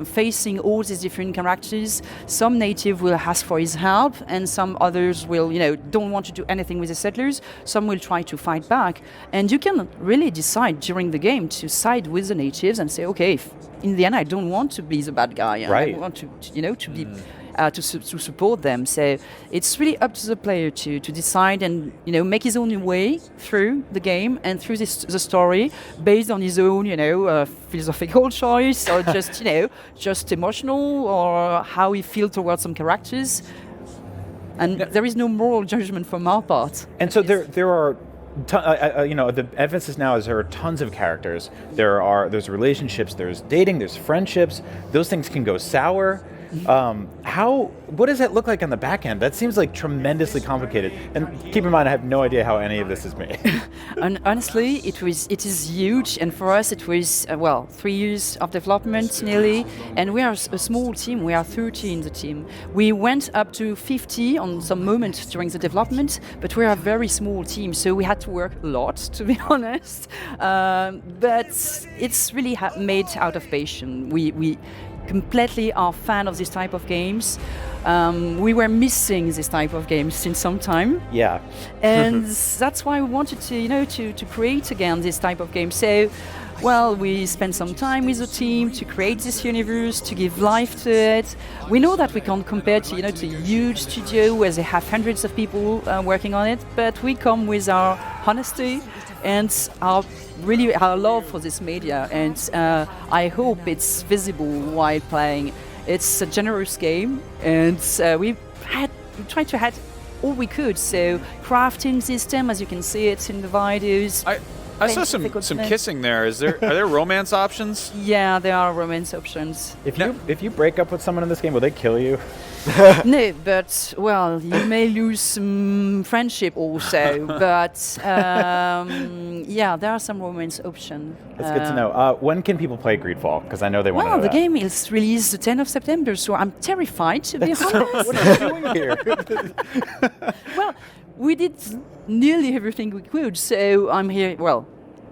facing all these different characters. Some native will ask for his help, and some others will, don't want to do anything with the settlers. Some will try to fight back. And you can really decide during the game to side with the natives and say, okay, in the end, I don't want to be the bad guy. Right. I want to be... to support them. So it's really up to the player to decide and make his own way through the game and through the story based on his own philosophical choice or just just emotional or how he feels towards some characters. And there is no moral judgment from our part. And so there are. The emphasis now is there are tons of characters. There's relationships, there's dating, there's friendships. Those things can go sour. What does that look like on the back end? That seems like tremendously complicated. And keep in mind, I have no idea how any of this is made. And honestly, it is huge. And for us, it was 3 years of development nearly. And we are a small team. We are 30 in the team. We went up to 50 on some moments during the development, but we are a very small team, so we had to work a lot, to be honest. But it's really made out of passion. We completely are fan of this type of games. We were missing this type of game since some time. Yeah. And that's why we wanted to create again this type of game. So, well, we spent some time with the team to create this universe, to give life to it. We know that we can't compare to a huge studio where they have hundreds of people working on it, but we come with our honesty and our love for this media, and I hope it's visible while playing. It's a generous game, and we tried to add all we could. So crafting system, as you can see it in the videos. I saw some kissing there. Are there romance options? Yeah, there are romance options. If you break up with someone in this game, will they kill you? No, but well, you may lose some friendship also. But yeah, there are some romance options. That's good to know. When can people play Greedfall? Because I know they want to know the that. game is released the 10th of September, so I'm terrified, to be honest. What are you doing here? Well, we did nearly everything we could, so I'm here, well,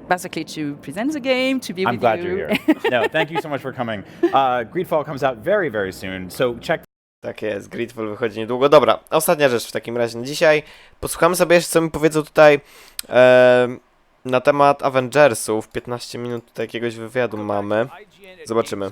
basically to present the game, to be I'm with glad you. you're here. No, thank you so much for coming. Greedfall comes out very, very soon, so check. Tak jest, Greedfall wychodzi niedługo. Dobra, ostatnia rzecz w takim razie na dzisiaj. Posłuchamy sobie jeszcze, co mi powiedzą tutaj na temat Avengersów. 15 minut tutaj jakiegoś wywiadu mamy. Zobaczymy.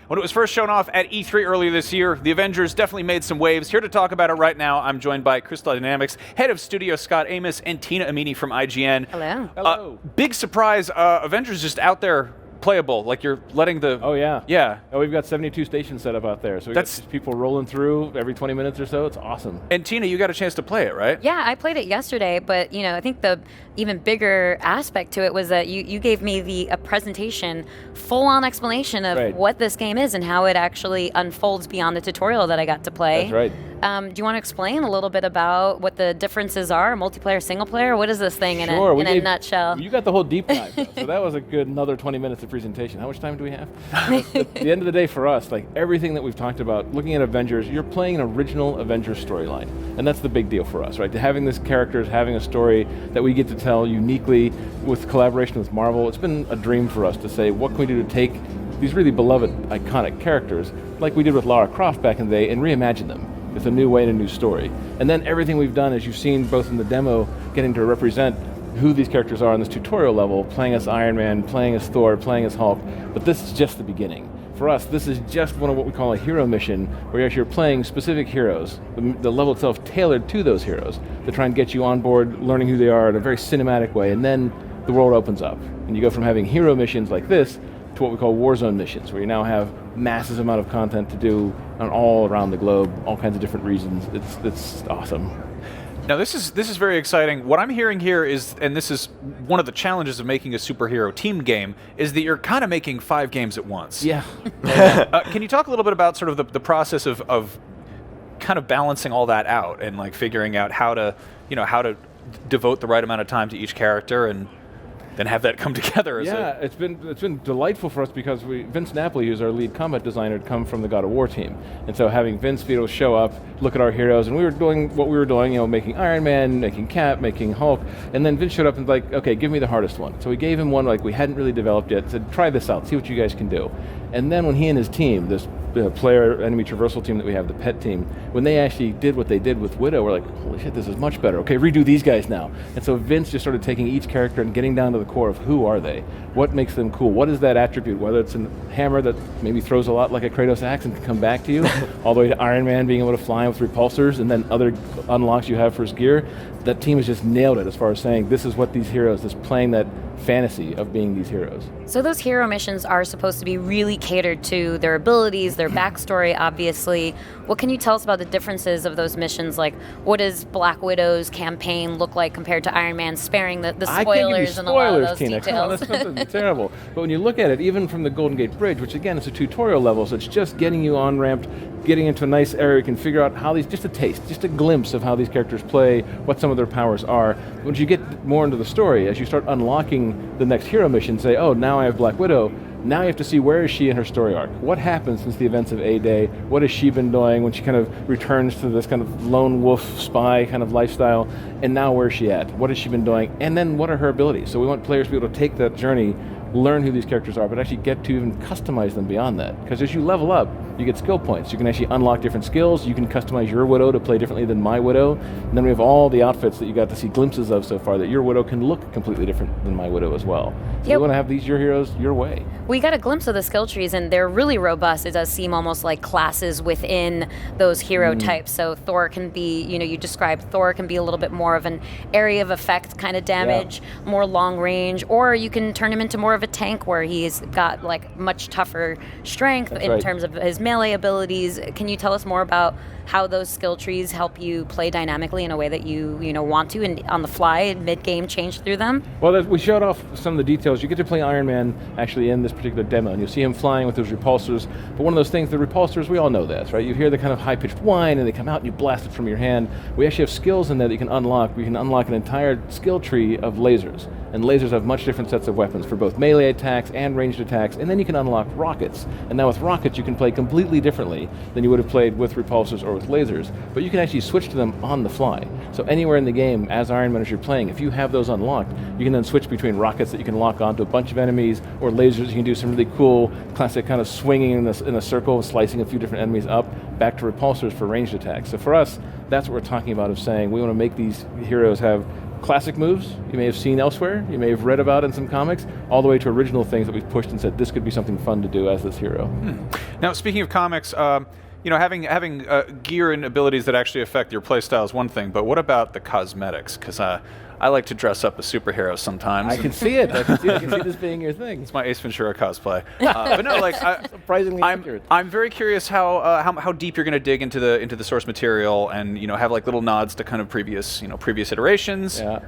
When it was first shown off at E3 earlier this year, the Avengers definitely made some waves. Here to talk about it right now, I'm joined by Crystal Dynamics, head of studio Scott Amos, and Tina Amini from IGN. Hello. Hello. Big surprise, Avengers just out there playable, like you're letting the... Oh, yeah. Yeah. Oh, we've got 72 stations set up out there, so we've got people rolling through every 20 minutes or so. It's awesome. And Tina, you got a chance to play it, right? Yeah, I played it yesterday, but I think the even bigger aspect to it was that you gave me a presentation, full-on explanation of what this game is and how it actually unfolds beyond the tutorial that I got to play. That's right. Do you want to explain a little bit about what the differences are, multiplayer, single player? What is this thing in a nutshell? You got the whole deep dive, though, so that was a good another 20 minutes of presentation. How much time do we have? At the end of the day, for us, like everything that we've talked about, looking at Avengers, you're playing an original Avengers storyline, and that's the big deal for us, right? Having these characters, having a story that we get to tell uniquely with collaboration with Marvel, it's been a dream for us to say, what can we do to take these really beloved, iconic characters, like we did with Lara Croft back in the day, and reimagine them with a new way and a new story. And then everything we've done, as you've seen both in the demo, getting to represent who these characters are on this tutorial level, playing as Iron Man, playing as Thor, playing as Hulk, but this is just the beginning. For us, this is just one of what we call a hero mission, where you're actually playing specific heroes, the level itself tailored to those heroes, to try and get you on board, learning who they are in a very cinematic way, and then the world opens up. And you go from having hero missions like this to what we call Warzone missions, where you now have massive amount of content to do on all around the globe, all kinds of different reasons. It's awesome. Now this is very exciting. What I'm hearing here is, and this is one of the challenges of making a superhero team game, is that you're kind of making 5 games at once. Yeah. Can you talk a little bit about sort of the process of kind of balancing all that out and like figuring out how to devote the right amount of time to each character and then have that come together? It's been delightful for us because Vince Napoli, who's our lead combat designer, had come from the God of War team, and so having Vince be able to show up, look at our heroes, and we were doing what we were doing, making Iron Man, making Cap, making Hulk, and then Vince showed up and was like, okay, give me the hardest one. So we gave him one like we hadn't really developed yet, said try this out, see what you guys can do. And then when he and his team, this player enemy traversal team that we have, the pet team, when they actually did what they did with Widow, we're like, holy shit, this is much better. Okay, redo these guys now. And so Vince just started taking each character and getting down to the core of who are they? What makes them cool? What is that attribute? Whether it's a hammer that maybe throws a lot like a Kratos axe and can come back to you, all the way to Iron Man being able to fly with repulsors, and then other unlocks you have for his gear. That team has just nailed it as far as saying this is what these heroes, is playing that fantasy of being these heroes. So those hero missions are supposed to be really catered to their abilities, their backstory, obviously. What can you tell us about the differences of those missions? Like, what does Black Widow's campaign look like compared to Iron Man, sparing the spoilers and a lot of those Tina. details? Come on, that's terrible. But when you look at it, even from the Golden Gate Bridge, which again is a tutorial level, so it's just getting you on-ramped, getting into a nice area, you can figure out how these, just a taste, just a glimpse of how these characters play, what some of their powers are. Once you get more into the story, as you start unlocking the next hero mission, say, oh, now I have Black Widow, now you have to see where is she in her story arc. What happened since the events of A-Day? What has she been doing when she kind of returns to this kind of lone wolf spy kind of lifestyle? And now where is she at? What has she been doing? And then what are her abilities? So we want players to be able to take that journey, learn who these characters are, but actually get to even customize them beyond that. Because as you level up, you get skill points. You can actually unlock different skills. You can customize your Widow to play differently than my Widow. And then we have all the outfits that you got to see glimpses of so far that your Widow can look completely different than my Widow as well. So you want to have these your heroes your way. We got a glimpse of the skill trees, and they're really robust. It does seem almost like classes within those hero types. So Thor can be, you described Thor can be a little bit more of an area of effect kind of damage, more long range, or you can turn him into more of a tank where he's got like much tougher strength in terms of his melee abilities. Can you tell us more about how those skill trees help you play dynamically in a way that you want to, and on the fly, mid-game, change through them? Well, we showed off some of the details. You get to play Iron Man actually in this particular demo, and you'll see him flying with those repulsors. But one of those things, the repulsors, we all know this, right? You hear the kind of high-pitched whine, and they come out, and you blast it from your hand. We actually have skills in there that you can unlock. We can unlock an entire skill tree of lasers. And lasers have much different sets of weapons for both melee attacks and ranged attacks, and then you can unlock rockets. And now with rockets, you can play completely differently than you would have played with repulsors or with lasers, but you can actually switch to them on the fly. So anywhere in the game, as Iron Man, as you're playing, if you have those unlocked, you can then switch between rockets that you can lock onto a bunch of enemies, or lasers. You can do some really cool, classic kind of swinging in a circle, slicing a few different enemies up, back to repulsors for ranged attacks. So for us, that's what we're talking about, of saying we want to make these heroes have classic moves you may have seen elsewhere, you may have read about in some comics, all the way to original things that we've pushed and said this could be something fun to do as this hero. Now, speaking of comics, having gear and abilities that actually affect your playstyle is one thing, but what about the cosmetics? Because I like to dress up as superheroes sometimes. I can see it. I can see this being your thing. It's my Ace Ventura cosplay. But no, surprisingly accurate. I'm very curious how deep you're going to dig into the source material, and have like little nods to kind of previous iterations. Yeah.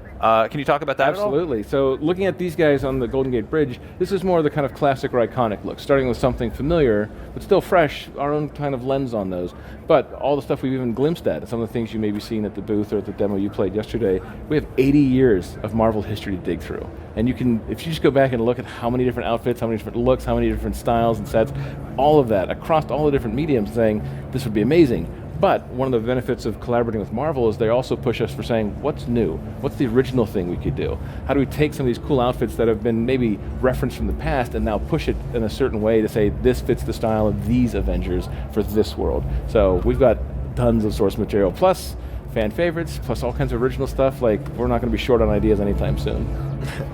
Can you talk about that Absolutely. at all? So looking at these guys on the Golden Gate Bridge, this is more of the kind of classic or iconic look, starting with something familiar, but still fresh, our own kind of lens on those. But all the stuff we've even glimpsed at, some of the things you may be seeing at the booth or at the demo you played yesterday, we have 80 years of Marvel history to dig through. And you can, if you just go back and look at how many different outfits, how many different looks, how many different styles and sets, all of that across all the different mediums, saying this would be amazing. But one of the benefits of collaborating with Marvel is they also push us for saying, what's new? What's the original thing we could do? How do we take some of these cool outfits that have been maybe referenced from the past and now push it in a certain way to say, this fits the style of these Avengers for this world? So we've got tons of source material, plus fan favorites, plus all kinds of original stuff. Like, we're not going to be short on ideas anytime soon.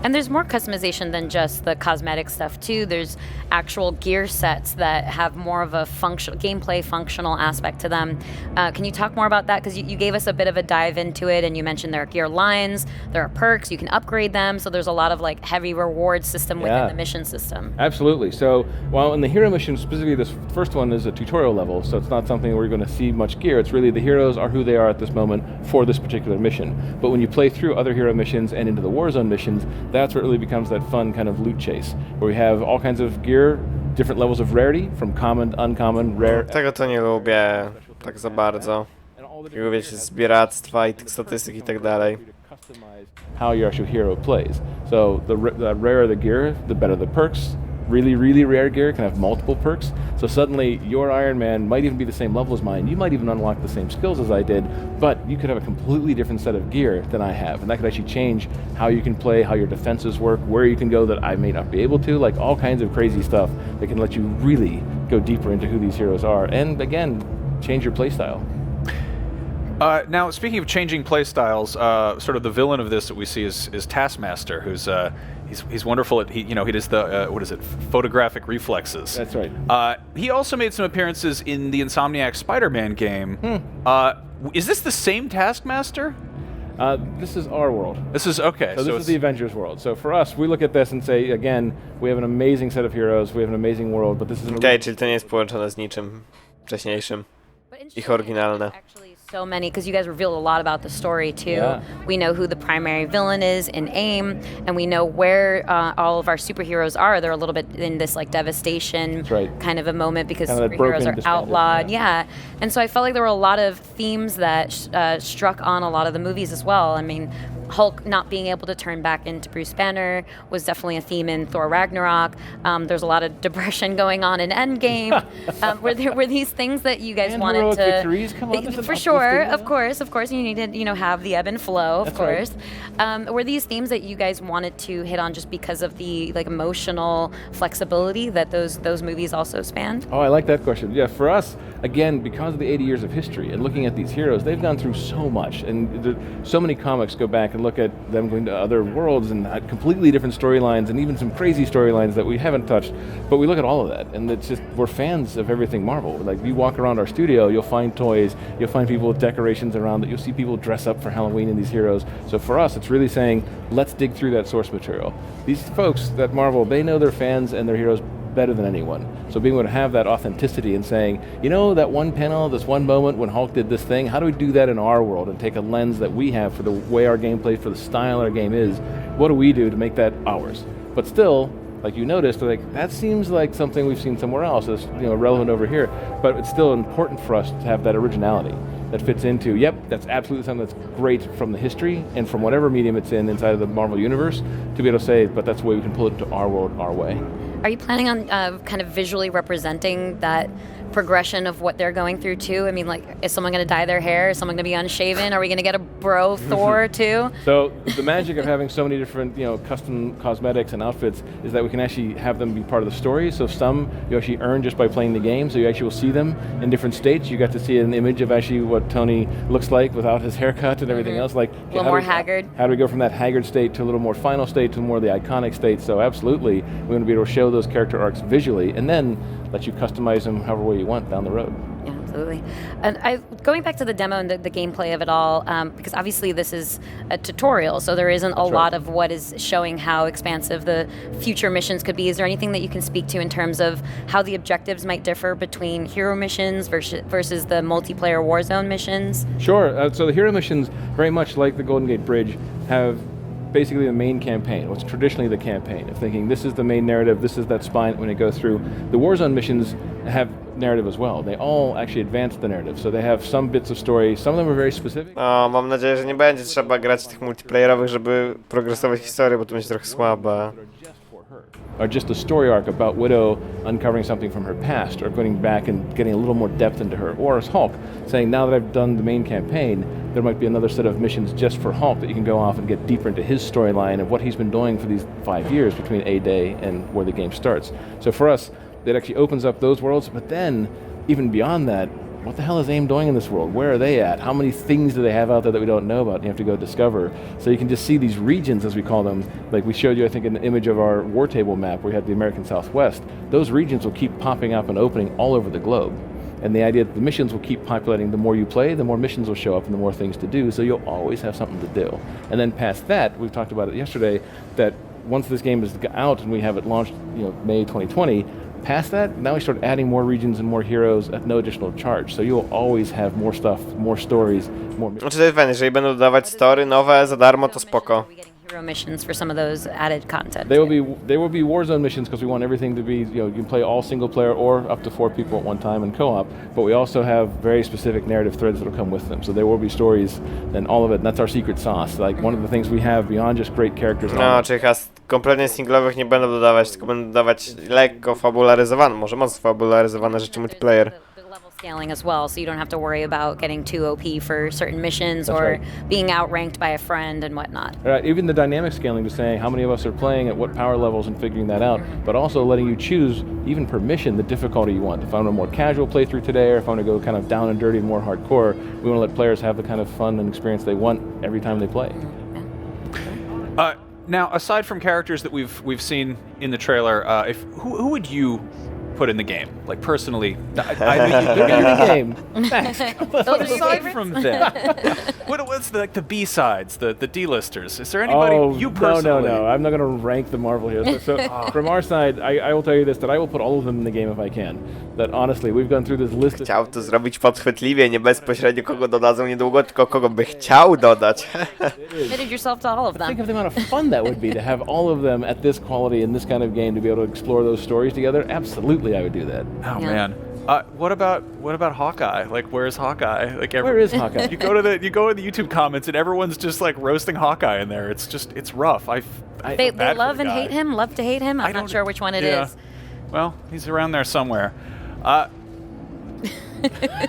And there's more customization than just the cosmetic stuff too. There's actual gear sets that have more of a gameplay functional aspect to them. Can you talk more about that? Because you gave us a bit of a dive into it, and you mentioned there are gear lines, there are perks, you can upgrade them, so there's a lot of like heavy reward system within the mission system. Absolutely. So while in the hero mission, specifically this first one is a tutorial level, so it's not something where you're going to see much gear. It's really the heroes are who they are at this moment for this particular mission. But when you play through other hero missions and into the Warzone missions, that's where it really becomes that fun kind of loot chase, where we have all kinds of gear, different levels of rarity, from common to uncommon, rare. Tego to nie lubię tak za bardzo. Takiego, wiecie, zbieractwa i tych statystyk i tak dalej. How your actual hero plays. So the rarer the gear, the better the perks. Really, really rare gear can have multiple perks. So suddenly your Iron Man might even be the same level as mine. You might even unlock the same skills as I did, but you could have a completely different set of gear than I have. And that could actually change how you can play, how your defenses work, where you can go that I may not be able to, like all kinds of crazy stuff that can let you really go deeper into who these heroes are. And again, change your playstyle. Now, speaking of changing playstyles, sort of the villain of this that we see is Taskmaster, who's he's wonderful at he does the photographic reflexes. That's right. He also made some appearances in the Insomniac Spider-Man game. Is this the same Taskmaster? This is our world. This is okay. So this is the Avengers world. So for us, we look at this and say, again, we have an amazing set of heroes, we have an amazing world, but this is Okay, czyli to nie jest połączone z niczym wcześniejszym. Ich oryginalne. So many, because you guys revealed a lot about the story too. Yeah. We know who the primary villain is in AIM, and we know where all of our superheroes are. They're a little bit in this like devastation kind of a moment because kind of superheroes are outlawed. Yeah. And so I felt like there were a lot of themes that struck on a lot of the movies as well. I mean, Hulk not being able to turn back into Bruce Banner was definitely a theme in Thor Ragnarok. There's a lot of depression going on in Endgame. Were these things that you guys wanted to? Victories come up For sure, of course. You need to have the ebb and flow, of course. Right. Were these themes that you guys wanted to hit on just because of the emotional flexibility that those movies also spanned? Oh, I like that question. Yeah, for us, again, because of the 80 years of history and looking at these heroes, they've gone through so much, and so many comics go back and look at them going to other worlds and completely different storylines, and even some crazy storylines that we haven't touched. But we look at all of that, and it's just we're fans of everything Marvel. Like, you walk around our studio, you'll find toys, you'll find people with decorations around it, you'll see people dress up for Halloween in these heroes. So for us, it's really saying, let's dig through that source material. These folks at Marvel, they know their fans and their heroes better than anyone. So being able to have that authenticity and saying, that one panel, this one moment when Hulk did this thing, how do we do that in our world and take a lens that we have for the way our game plays, for the style our game is? What do we do to make that ours? But still, like you noticed, that seems like something we've seen somewhere else. It's relevant over here, but it's still important for us to have that originality that fits into, yep, that's absolutely something that's great from the history and from whatever medium it's in inside of the Marvel Universe, to be able to say, but that's the way we can pull it into our world, our way. Are you planning on kind of visually representing that progression of what they're going through too? I mean, is someone going to dye their hair? Is someone going to be unshaven? Are we going to get a bro Thor too? So the magic of having so many different, custom cosmetics and outfits is that we can actually have them be part of the story. So some you actually earn just by playing the game. So you actually will see them in different states. You got to see an image of actually what Tony looks like without his haircut and everything else. Like a little more haggard. How do we go from that haggard state to a little more final state to more of the iconic state? So absolutely, we're going to be able to show those character arcs visually, and then let you customize them however way you want down the road. Yeah, absolutely. And going back to the demo and the gameplay of it all, because obviously this is a tutorial, so there isn't a lot of what is showing how expansive the future missions could be. Is there anything that you can speak to in terms of how the objectives might differ between hero missions versus the multiplayer Warzone missions? Sure. So the hero missions, very much like the Golden Gate Bridge, have basically the main campaign, what's traditionally the campaign, of thinking this is the main narrative, this is that spine when it goes through. The Warzone missions have narrative as well. They all actually advance the narrative, so they have some bits of story, some of them are very specific. Mam nadzieję, że nie będzie trzeba grać tych multiplayerowych, żeby progresować historię, bo to będzie trochę słabe. Or just a story arc about Widow uncovering something from her past, or going back and getting a little more depth into her. Or as Hulk, saying, now that I've done the main campaign, there might be another set of missions just for Hulk that you can go off and get deeper into his storyline of what he's been doing for these 5 years between A-Day and where the game starts. So for us, it actually opens up those worlds, but then, even beyond that, what the hell is AIM doing in this world? Where are they at? How many things do they have out there that we don't know about and you have to go discover? So you can just see these regions, as we call them. Like we showed you, I think, an image of our war table map where we had the American Southwest. Those regions will keep popping up and opening all over the globe. And the idea that the missions will keep populating. The more you play, the more missions will show up and the more things to do, so you'll always have something to do. And then past that, we've talked about it yesterday, that once this game is out and we have it launched, May 2020, past that, now we start adding more regions and more heroes at no additional charge. So you'll always have more stuff, more stories, more... Znaczy to jest fajne, jeżeli będą dodawać story nowe za darmo, to spoko. Hero missions for some of those added content. They will be Warzone missions because we want everything to be, you can play all single player or up to 4 people at one time in co-op, but we also have very specific narrative threads that will come with them. So there will be stories and all of it, and that's our secret sauce. Like one of the things we have beyond just great characters. No, czyli kompletnie singlowych nie będą dodawać, tylko będą dodawać lekko fabularyzowane, może mocno fabularyzowane rzeczy multiplayer. Scaling as well, so you don't have to worry about getting too OP for certain missions or being outranked by a friend and whatnot. Right, even the dynamic scaling to saying how many of us are playing at what power levels and figuring that out, but also letting you choose, even per mission, the difficulty you want. If I want a more casual playthrough today, or if I want to go kind of down and dirty and more hardcore, we want to let players have the kind of fun and experience they want every time they play. Now, aside from characters that we've seen in the trailer, who would you put in the game, like personally? They're in the game. Aside from that, what's the B-sides, the D-listers? Is there anybody you personally? No. I'm not going to rank the Marvel heroes. So from our side, I will tell you this, that I will put all of them in the game if I can. That honestly, we've gone through this list. Chciał to zrobić podchwytliwie, nie bezpośrednio kogo dodadzą niedługo, tylko kogo by chciał dodać. Committed yourself to all of them. Think of the amount of fun that would be to have all of them at this quality in this kind of game, to be able to explore those stories together. Absolutely, I would do that. Oh man. What about Hawkeye? Like, where's Hawkeye? Like, where is Hawkeye? You go in the YouTube comments and everyone's just like roasting Hawkeye in there. It's rough. They love and hate him. Love to hate him. I'm not sure which one it is. Well, he's around there somewhere.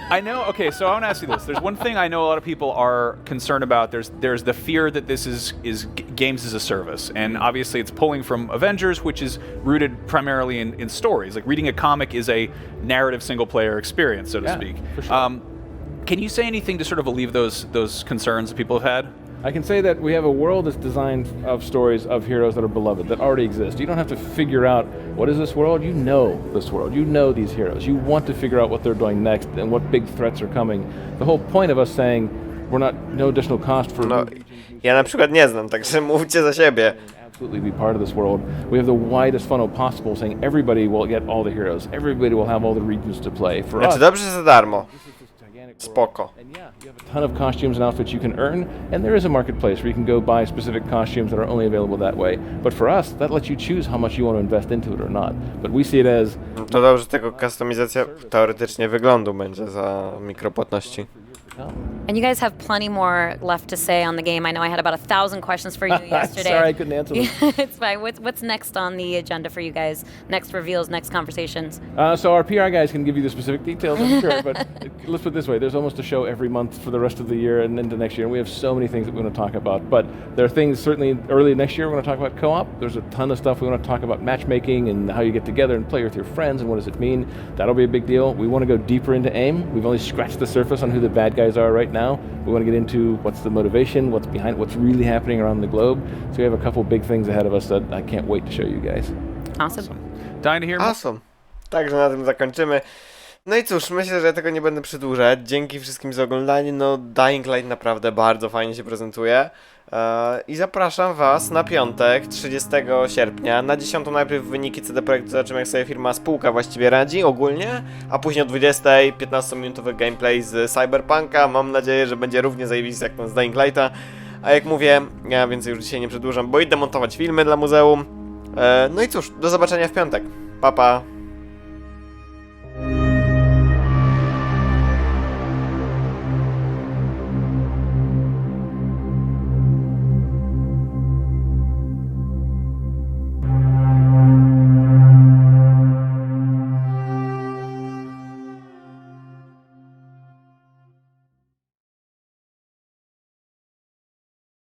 I know. Okay, so I want to ask you this. There's one thing I know a lot of people are concerned about. There's the fear that this is games as a service, and obviously it's pulling from Avengers, which is rooted primarily in stories. Like reading a comic is a narrative single-player experience, so to speak. For sure. Can you say anything to sort of alleviate those concerns that people have had? I can say that we have a world that's designed of stories of heroes that are beloved, that already exist. You don't have to figure out, what is this world? You know this world. You know these heroes. You want to figure out what they're doing next and what big threats are coming. The whole point of us saying, no additional cost for... No, ja na przykład nie znam, także mówcie za siebie. Absolutely be part of this world. We have the widest funnel possible, saying everybody will get all the heroes. Everybody will have all the regions to play. For us, dobrze za darmo. Spoko. And yeah, you have a ton of costumes and outfits you can earn, and there is a marketplace where you can go buy specific costumes that are only available that way. But for us, that lets you choose how much you want to invest into it or not. But we see it as... To dobrze, tylko kustomizacja teoretycznie wyglądu będzie za mikropłatności. And you guys have plenty more left to say on the game. I know I had about 1,000 questions for you yesterday. Sorry, I couldn't answer them. It's fine. What's next on the agenda for you guys? Next reveals, next conversations? So our PR guys can give you the specific details, I'm sure. But let's put it this way. There's almost a show every month for the rest of the year and into next year. And we have so many things that we want to talk about. But there are things, certainly early next year, we're going to talk about co-op. There's a ton of stuff we want to talk about matchmaking and how you get together and play with your friends and what does it mean. That'll be a big deal. We want to go deeper into AIM. We've only scratched the surface on who the bad guys are right now. We want to get into what's the motivation, what's behind, what's really happening around the globe. So we have a couple big things ahead of us that I can't wait to show you guys. Awesome. Dying to hear more? Awesome. Także na tym zakończymy. No i cóż, myślę, że tego nie będę przedłużać. Dzięki wszystkim za oglądanie. No, Dying Light naprawdę bardzo fajnie się prezentuje. I zapraszam Was na piątek, 30 sierpnia. Na 10 najpierw wyniki CD Projektu, zobaczymy jak sobie firma spółka właściwie radzi ogólnie, a później o 20 15-minutowy gameplay z Cyberpunka. Mam nadzieję, że będzie równie zajebisty jak ten z Dying Lighta. A jak mówię, ja więcej już dzisiaj nie przedłużam, bo idę montować filmy dla muzeum. No i cóż, do zobaczenia w piątek. Pa, pa.